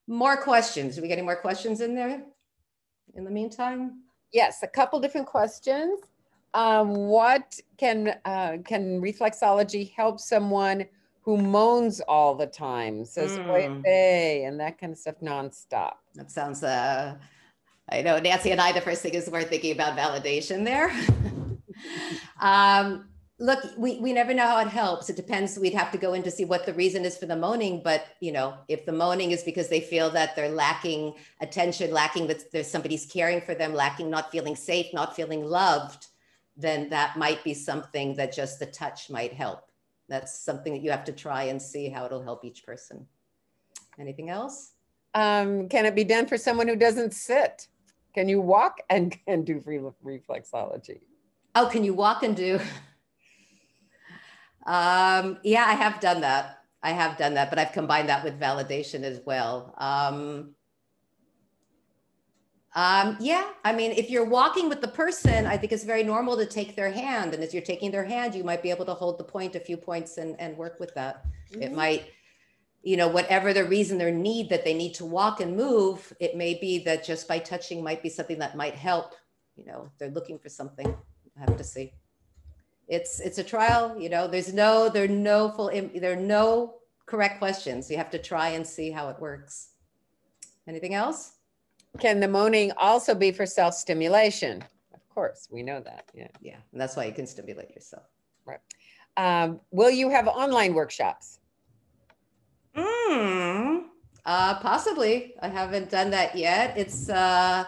More questions. Are we getting more questions in there? In the meantime? Yes, a couple different questions. What can reflexology help someone who moans all the time, says "Hey," and that kind of stuff nonstop? That sounds, I know Nancy and I, the first thing is we're thinking about validation there. Look, we never know how it helps. It depends. We'd have to go in to see what the reason is for the moaning. But, you know, if the moaning is because they feel that they're lacking attention, lacking that there's somebody's caring for them, lacking, not feeling safe, not feeling loved, then that might be something that just the touch might help. That's something that you have to try and see how it'll help each person. Anything else? Can it be done for someone who doesn't sit? Can you walk and do reflexology? Oh, can you walk and do? Yeah, I have done that. But I've combined that with validation as well. Yeah, I mean, if you're walking with the person, I think it's very normal to take their hand. And as you're taking their hand, you might be able to hold the point, a few points, and work with that. Mm-hmm. It might, you know, whatever the reason, their need that they need to walk and move, it may be that just by touching might be something that might help. You know, they're looking for something. I have to see. It's a trial, you know, there are no correct questions. You have to try and see how it works. Anything else? Can the moaning also be for self-stimulation? Of course, we know that. Yeah. Yeah, and that's why you can stimulate yourself. Right. Will you have online workshops? Possibly. I haven't done that yet. It's a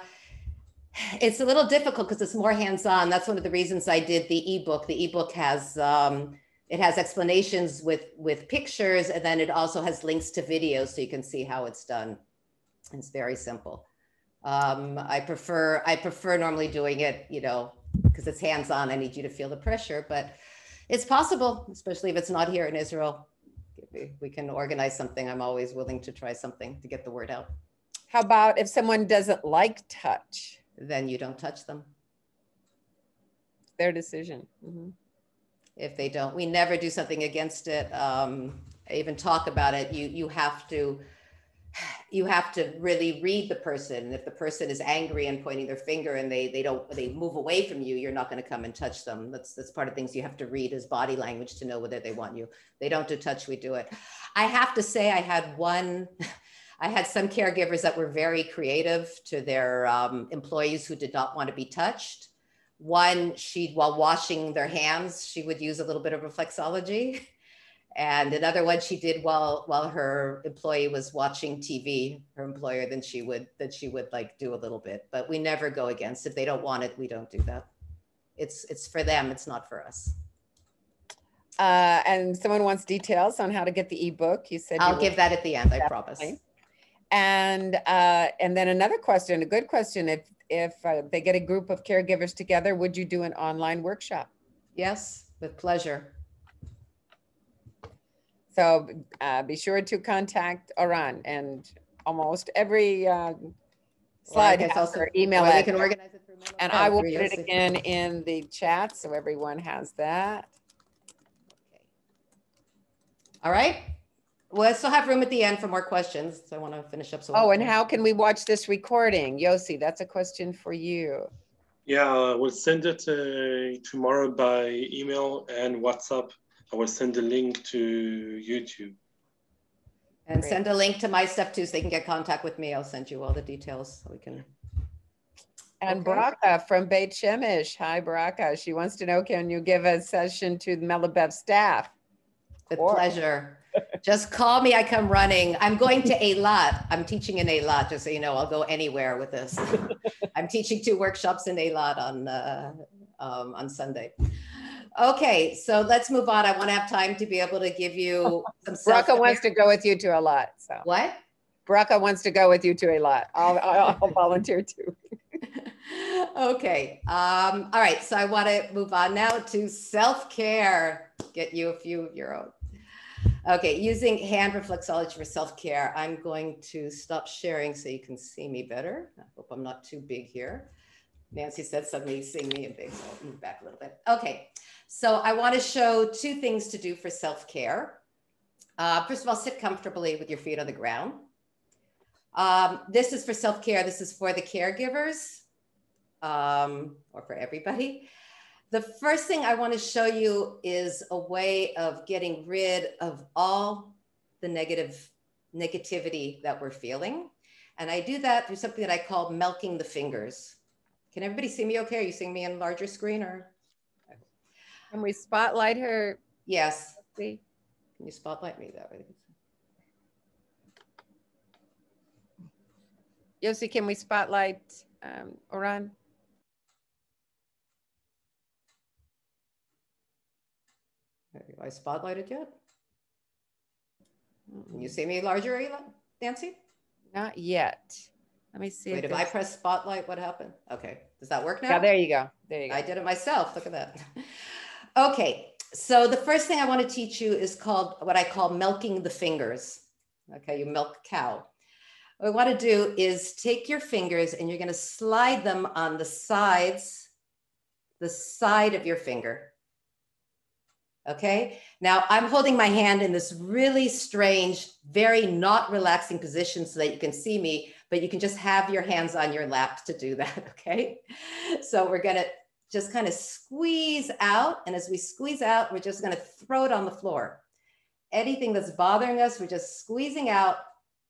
little difficult because it's more hands-on. That's one of the reasons I did the ebook. The ebook has it has explanations with pictures, and then it also has links to videos so you can see how it's done. It's very simple. I prefer normally doing it, you know, because it's hands-on. I need you to feel the pressure, but it's possible, especially if it's not here in Israel. We can organize something. I'm always willing to try something to get the word out. How about if someone doesn't like touch? Then you don't touch them. Their decision. Mm-hmm. If they don't, we never do something against it. Even talk about it. You have to really read the person. And if the person is angry and pointing their finger and they move away from you, you're not going to come and touch them. That's part of things you have to read as body language to know whether they want you. They don't do touch, we do it. I have to say I had some caregivers that were very creative to their employees who did not want to be touched. One, while washing their hands, she would use a little bit of reflexology. And another one she did while her employee was watching TV, her employer, then she would like do a little bit, but we never go against. If they don't want it, we don't do that. It's for them, it's not for us. And someone wants details on how to get the ebook. You said I'll give that at the end, I promise. And then another question, a good question, if they get a group of caregivers together, would you do an online workshop? Yes, with pleasure. So be sure to contact Oran, and almost every slide has her email address. We can organize it through Melabev, and I will put it again in the chat so everyone has that. Okay. All right. We'll still have room at the end for more questions. So I want to finish up. And how can we watch this recording? Yossi, that's a question for you. Yeah, we'll send it tomorrow by email and WhatsApp. I will send a link to YouTube. And send a link to my stuff too, so they can get contact with me. I'll send you all the details so we can. And okay. Baraka from Beit Shemesh. Hi, Baraka. She wants to know, can you give a session to the Melabev staff? With pleasure. Just call me, I come running. I'm going to Eilat. I'm teaching in Eilat, just so you know, I'll go anywhere with this. I'm teaching 2 workshops in Eilat on Sunday. Okay, so let's move on. I want to have time to be able to give you some Baraka wants to go with you to Eilat. So. What? Baraka wants to go with you to Eilat. I'll volunteer too. Okay. All right, so I want to move on now to self-care. Get you a few of your own. Okay, using hand reflexology for self-care. I'm going to stop sharing so you can see me better. I hope I'm not too big here. Nancy said suddenly seeing me in big, so I'll move back a little bit. Okay, so I want to show 2 things to do for self-care. First of all, sit comfortably with your feet on the ground. This is for self-care. This is for the caregivers or for everybody. The first thing I want to show you is a way of getting rid of all the negativity that we're feeling. And I do that through something that I call milking the fingers. Can everybody see me okay? Are you seeing me in larger screen or? Can we spotlight her? Yes. Can you spotlight me that way? Yossi, can we spotlight Oran? Have I spotlighted yet? Can you see me larger, Nancy? Not yet. Let me see. Wait, if I press spotlight, what happened? Okay, does that work now? Yeah, there you go. There you go. I did it myself. Look at that. Okay, so the first thing I want to teach you is called what I call milking the fingers. Okay, you milk a cow. What I want to do is take your fingers and you're going to slide them on the sides, the side of your finger. Okay, now I'm holding my hand in this really strange, very not relaxing position so that you can see me, but you can just have your hands on your lap to do that. Okay, so we're going to just kind of squeeze out. And as we squeeze out, we're just going to throw it on the floor. Anything that's bothering us, we're just squeezing out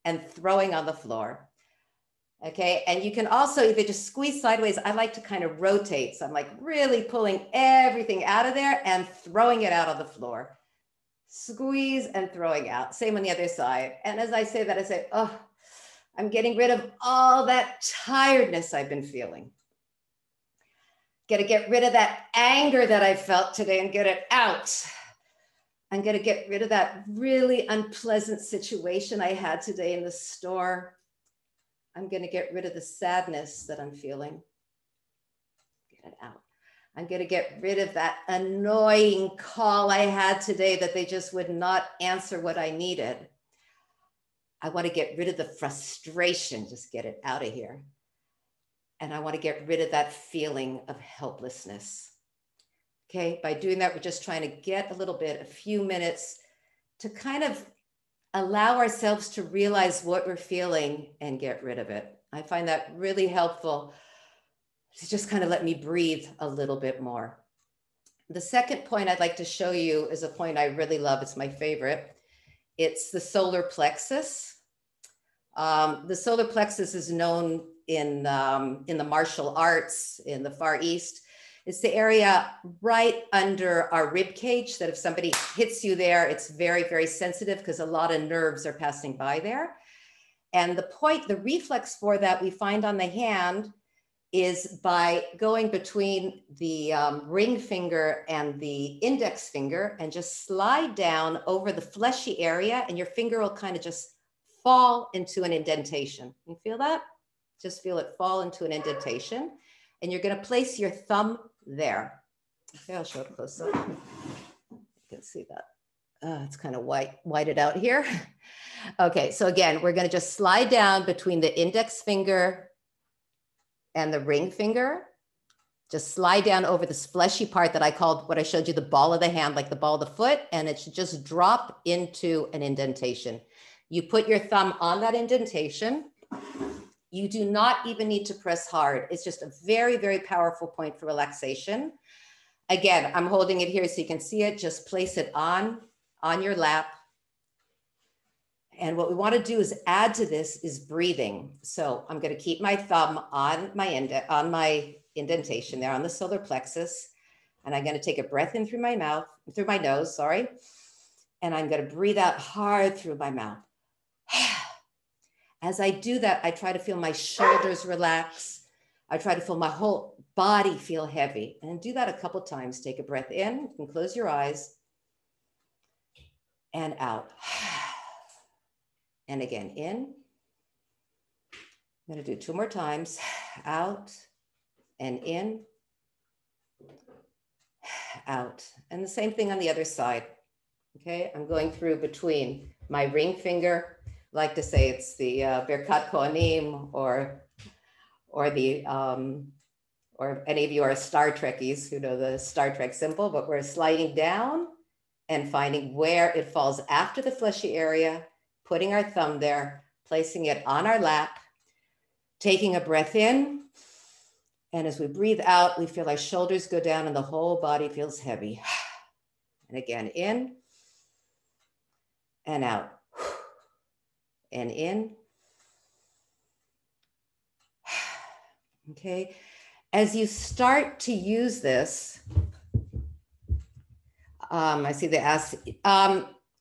and throwing on the floor. Okay, and you can also either just squeeze sideways. I like to kind of rotate. So I'm like really pulling everything out of there and throwing it out on the floor. Squeeze and throwing out. Same on the other side. And as I say that, I say, oh, I'm getting rid of all that tiredness I've been feeling. Got to get rid of that anger that I felt today and get it out. I'm going to get rid of that really unpleasant situation I had today in the store. I'm going to get rid of the sadness that I'm feeling. Get it out. I'm going to get rid of that annoying call I had today that they just would not answer what I needed. I want to get rid of the frustration, just get it out of here. And I want to get rid of that feeling of helplessness. Okay, by doing that, we're just trying to get a few minutes to kind of allow ourselves to realize what we're feeling and get rid of it. I find that really helpful to just kind of let me breathe a little bit more. The second point I'd like to show you is a point I really love. It's my favorite. It's the solar plexus. The solar plexus is known in the martial arts in the Far East. It's the area right under our rib cage that if somebody hits you there, it's very, very sensitive because a lot of nerves are passing by there. And the reflex for that we find on the hand is by going between the ring finger and the index finger and just slide down over the fleshy area and your finger will kind of just fall into an indentation. You feel that? Just feel it fall into an indentation. And you're going to place your thumb there. Okay, I'll show it close up. You can see that. It's kind of whited out here. Okay, so again, we're going to just slide down between the index finger and the ring finger. Just slide down over this fleshy part that I called, what I showed you, the ball of the hand, like the ball of the foot, and it should just drop into an indentation. You put your thumb on that indentation. You do not even need to press hard. It's just a very, very powerful point for relaxation. Again, I'm holding it here so you can see it. Just place it on your lap. And what we want to do is add to this is breathing. So I'm going to keep my thumb on my indentation there on the solar plexus. And I'm going to take a breath in through my nose, sorry. And I'm going to breathe out hard through my mouth. As I do that, I try to feel my shoulders relax. I try to feel my whole body feel heavy. And do that a couple times. Take a breath in, you can close your eyes, and out. And again, in. I'm going to do 2 more times. Out and in. Out. And the same thing on the other side. Okay, I'm going through between my ring finger. I like to say it's the Birkat Kohanim or any of you are Star Trekkies who know the Star Trek symbol, but we're sliding down and finding where it falls after the fleshy area, putting our thumb there, placing it on our lap, taking a breath in. And as we breathe out, we feel our shoulders go down and the whole body feels heavy. And again, in and out. And in. Okay. As you start to use this, I see they asked,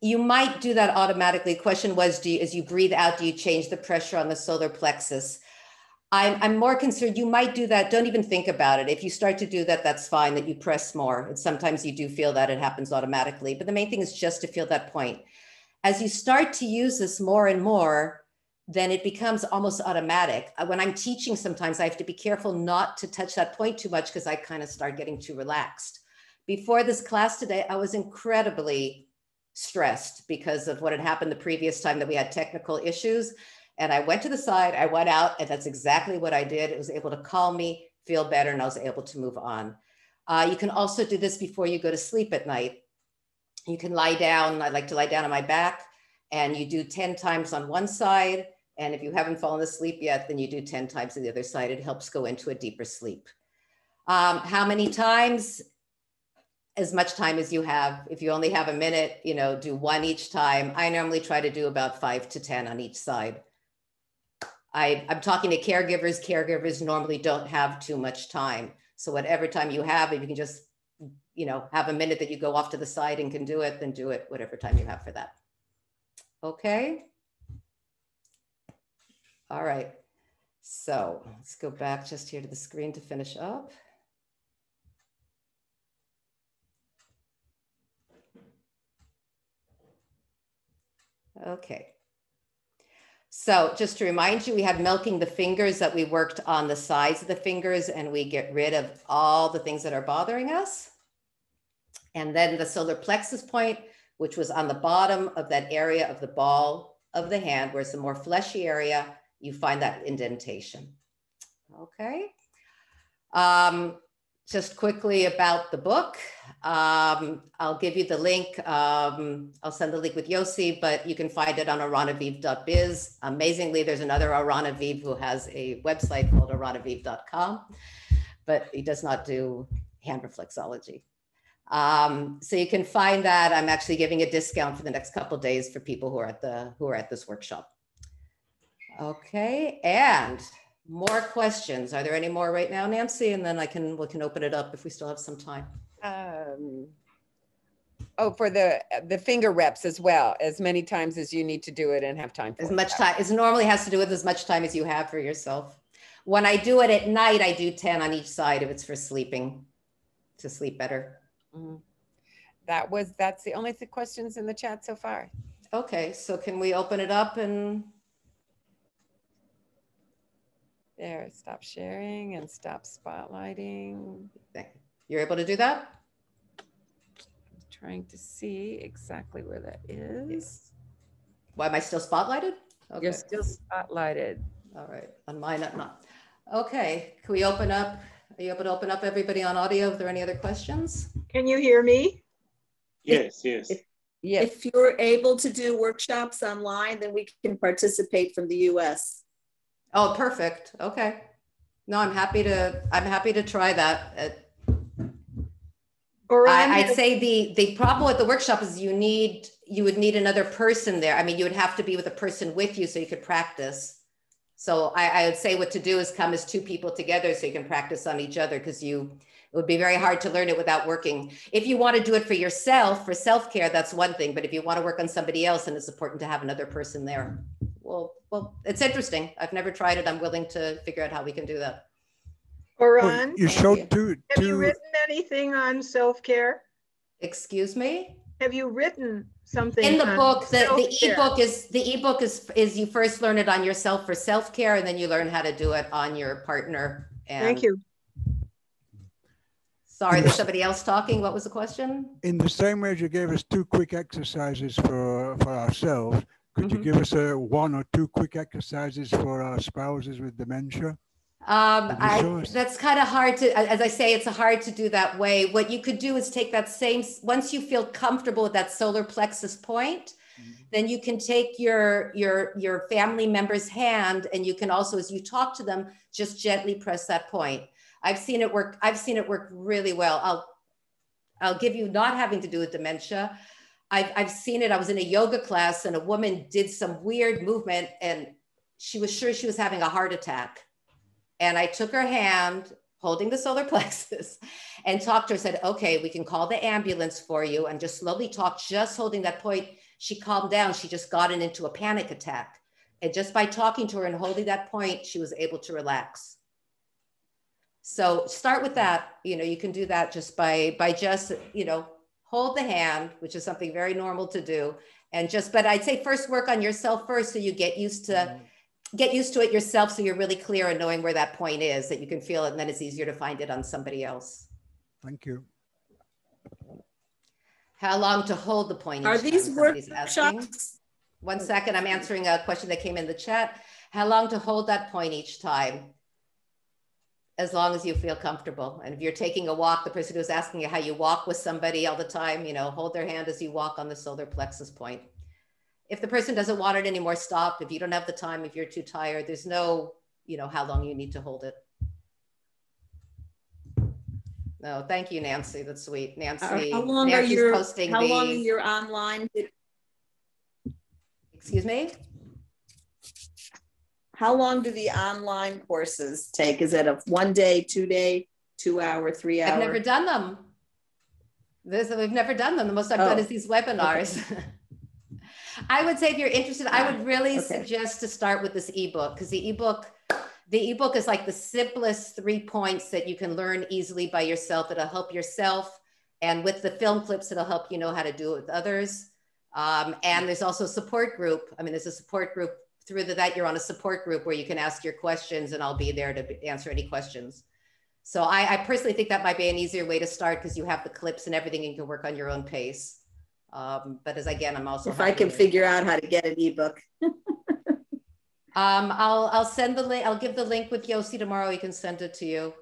you might do that automatically. Question was, as you breathe out, do you change the pressure on the solar plexus? I'm more concerned, you might do that. Don't even think about it. If you start to do that, that's fine, that you press more. And sometimes you do feel that it happens automatically, but the main thing is just to feel that point. As you start to use this more and more, then it becomes almost automatic. When I'm teaching, sometimes I have to be careful not to touch that point too much because I kind of start getting too relaxed. Before this class today, I was incredibly stressed because of what had happened the previous time that we had technical issues. And I went to the side, I went out, and that's exactly what I did. It was able to calm me, feel better, and I was able to move on. You can also do this before you go to sleep at night. You can lie down. I like to lie down on my back, and you do 10 times on one side. And if you haven't fallen asleep yet, then you do 10 times on the other side. It helps go into a deeper sleep. How many times? As much time as you have. If you only have a minute, you know, do one each time. I normally try to do about 5 to 10 on each side. I'm talking to caregivers. Caregivers normally don't have too much time. So whatever time you have, if you can just, you know, have a minute that you go off to the side and can do it, then do it whatever time you have for that. Okay. All right. So let's go back just here to the screen to finish up. Okay. So just to remind you, we had milking the fingers that we worked on the sides of the fingers, and we get rid of all the things that are bothering us. And then the solar plexus point, which was on the bottom of that area of the ball of the hand, where it's a more fleshy area, you find that indentation. Okay. Just quickly about the book. I'll give you the link. I'll send the link with Yossi, but you can find it on oranaviv.biz. Amazingly, there's another Oran Aviv who has a website called oranaviv.com, but he does not do hand reflexology. So you can find that. I'm actually giving a discount for the next couple of days for people who are at this workshop. Okay, and more questions. Are there any more right now, Nancy? And then we can open it up if we still have some time. Oh, for the finger reps as well, as many times as you need to do it and have time for as much time. It normally has to do with as much time as you have for yourself. When I do it at night, I do 10 on each side if it's for sleeping, to sleep better. Mm-hmm. That's the only questions in the chat so far. Okay, so can we open it up and there, stop sharing and stop spotlighting. You're able to do that? I'm trying to see exactly where that is. Yes. Why am I still spotlighted? Okay. You're still spotlighted. All right, on mine I'm not. Okay, can we open up? Are you able to open up everybody on audio? If there are any other questions? Can you hear me? Yes, yes. If you're able to do workshops online, then we can participate from the US. Oh, perfect. Okay. No, I'm happy to try that. I'd say the problem with the workshop is you would need another person there. I mean, you would have to be with a person with you so you could practice. So I would say what to do is come as 2 people together so you can practice on each other, because it would be very hard to learn it without working. If you want to do it for yourself, for self-care, that's one thing. But if you want to work on somebody else, then it's important to have another person there. Well, it's interesting. I've never tried it. I'm willing to figure out how we can do that. Oran, you showed two. Have you written anything on self-care? Excuse me? Have you written something in the book? The ebook is you first learn it on yourself for self-care, and then you learn how to do it on your partner. And thank you. Sorry, there's somebody else talking. What was the question? In the same way as you gave us 2 quick exercises for ourselves, could you give us 1 or 2 quick exercises for our spouses with dementia? That's kind of hard to, as I say, it's hard to do that way. What you could do is take that same, once you feel comfortable with that solar plexus point, then you can take your family member's hand, and you can also, as you talk to them, just gently press that point. I've seen it work. I've seen it work really well. I'll give you, not having to do with dementia, I've seen it. I was in a yoga class and a woman did some weird movement and she was sure she was having a heart attack. And I took her hand holding the solar plexus and talked to her, said, okay, we can call the ambulance for you, and just slowly talk, just holding that point. She calmed down. She just got into a panic attack. And just by talking to her and holding that point, she was able to relax. So start with that. You can do that just by just, hold the hand, which is something very normal to do. And but I'd say first work on yourself first, so you get used to get used to it yourself so you're really clear in knowing where that point is, that you can feel it, and then it's easier to find it on somebody else. Thank you. How long to hold the point each Are these time, somebody's asking. workshops? 1 second, I'm answering a question that came in the chat. How long to hold that point each time? As long as you feel comfortable. And if you're taking a walk, the person who's asking you how you walk with somebody all the time, you know, hold their hand as you walk on the solar plexus point. If the person doesn't want it anymore, stop. If you don't have the time, if you're too tired, there's no, you know, how long you need to hold it. No, thank you, Nancy. That's sweet. Nancy, How long Nancy's are your, posting how the, long are your online? excuse me? How long do the online courses take? Is it a 1 day, 2 day, 2 hour, 3 hour? I've never done them. We've never done them. The most I've done is these webinars. Okay. I would say if you're interested, I would really suggest to start with this ebook, because the ebook is like the simplest 3 points that you can learn easily by yourself. It'll help yourself. And with the film clips, it'll help you know how to do it with others. And there's also a support group. I mean, there's a support group through that you're on a support group where you can ask your questions, and I'll be there to answer any questions. So I personally think that might be an easier way to start, because you have the clips and everything, and you can work on your own pace. But again, I'm also, if I can figure out how to get an ebook. I'll send the link. I'll give the link with Yossi tomorrow. He can send it to you.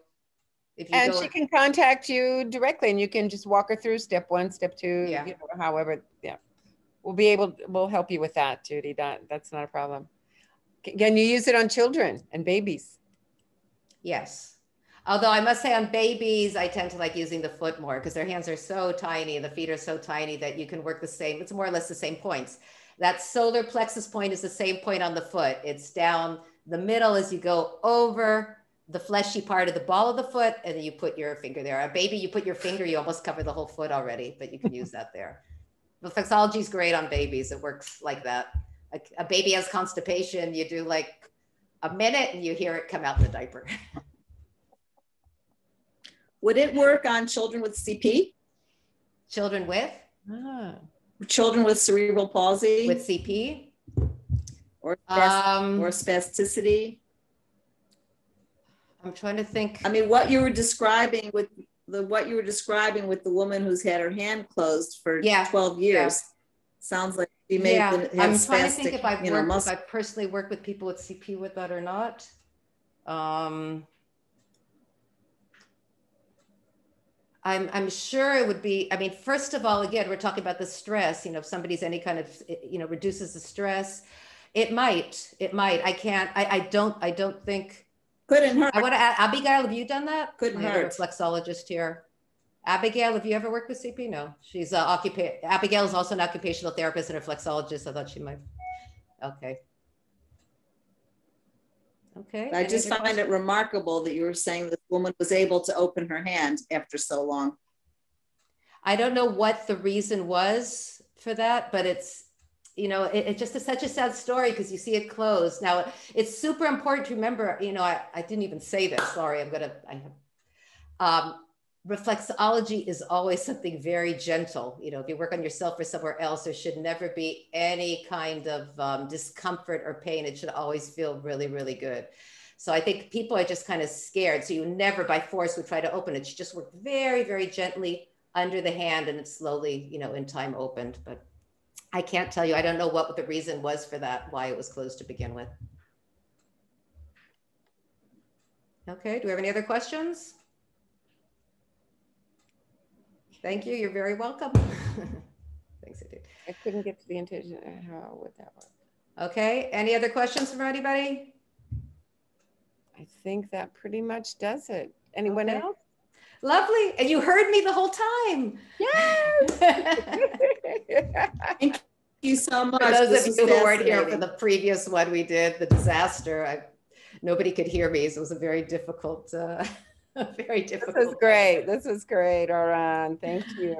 If you and she can contact you directly, and you can just walk her through step 1, step 2, you know, however, we'll help you with that, Judy. That's not a problem. Can you use it on children and babies? Yes. Although I must say on babies, I tend to like using the foot more, because their hands are so tiny and the feet are so tiny that you can work the same. It's more or less the same points. That solar plexus point is the same point on the foot. It's down the middle as you go over the fleshy part of the ball of the foot, and then you put your finger there. A baby, you put your finger, you almost cover the whole foot already, but you can use that there. Reflexology is great on babies. It works like that. Like a baby has constipation, you do like a minute and you hear it come out the diaper. Would it work on children with CP? Children with? Children with cerebral palsy? With CP? Or spasticity? I'm trying to think. I mean, what you were describing with the woman who's had her hand closed for 12 years sounds like she may have I'm trying spastic, to think if I personally work with people with CP with that or not. I'm sure it would be, I mean, first of all, again, we're talking about the stress, you know, if somebody's any kind of, you know, reduces the stress, it might, I don't think. Couldn't hurt. I want to add, Abigail, have you done that? Couldn't hurt. Reflexologist here. Abigail, have you ever worked with CP? No, she's Abigail is also an occupational therapist and a reflexologist. I thought she might. Okay. Okay. I just find it remarkable that you were saying this woman was able to open her hand after so long. I don't know what the reason was for that, but it's, you know, it just is such a sad story because you see it closed. Now, it's super important to remember, you know, I didn't even say this, sorry, reflexology is always something very gentle. You know, if you work on yourself or somewhere else, there should never be any kind of discomfort or pain. It should always feel really, really good. So I think people are just kind of scared. So you never by force would try to open it. You just work very, very gently under the hand and it slowly, you know, in time opened. But I can't tell you, I don't know what the reason was for that, why it was closed to begin with. Okay, do we have any other questions? Thank you, you're very welcome. Thanks, I did. I couldn't get to the intention, how would that work? Okay, any other questions from anybody? I think that pretty much does it. Anyone else? Lovely, and you heard me the whole time. Yes. Thank you so much. For those of you who weren't here for the previous one we did, the disaster, nobody could hear me, so it was a very difficult, very difficult. This was great. This was great, Oran. Thank you.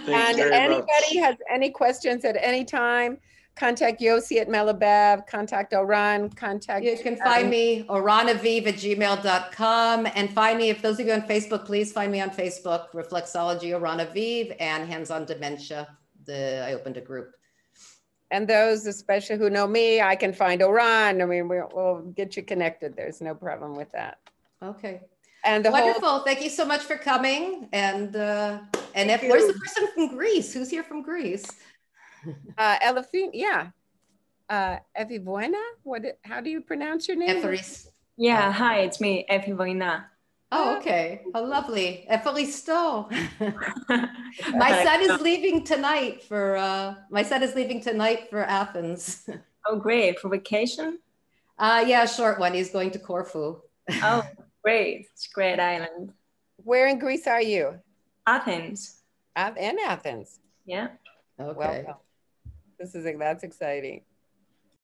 And anybody has any questions at any time, contact Yossi at Melabev, contact Oran, contact. You can find me, oranaviv@gmail.com, and find me, if those of you on Facebook, please find me on Facebook, Reflexology Oran Aviv, and Hands on Dementia. I opened a group. And those especially who know me, I can find Oran. I mean, we'll get you connected. There's no problem with that. Okay. And the wonderful. Thank you so much for coming. And where's the person from Greece? Who's here from Greece? Elefine, yeah. Evivoina? How do you pronounce your name? Yeah, hi, it's me, Evivoina. Oh, okay. Oh, lovely. Efaristo. My son is leaving tonight for Athens. Oh, great. For vacation? Yeah, a short one. He's going to Corfu. Oh, great. It's a great island. Where in Greece are you? Athens. In Athens. Yeah. Okay. Welcome. That's exciting.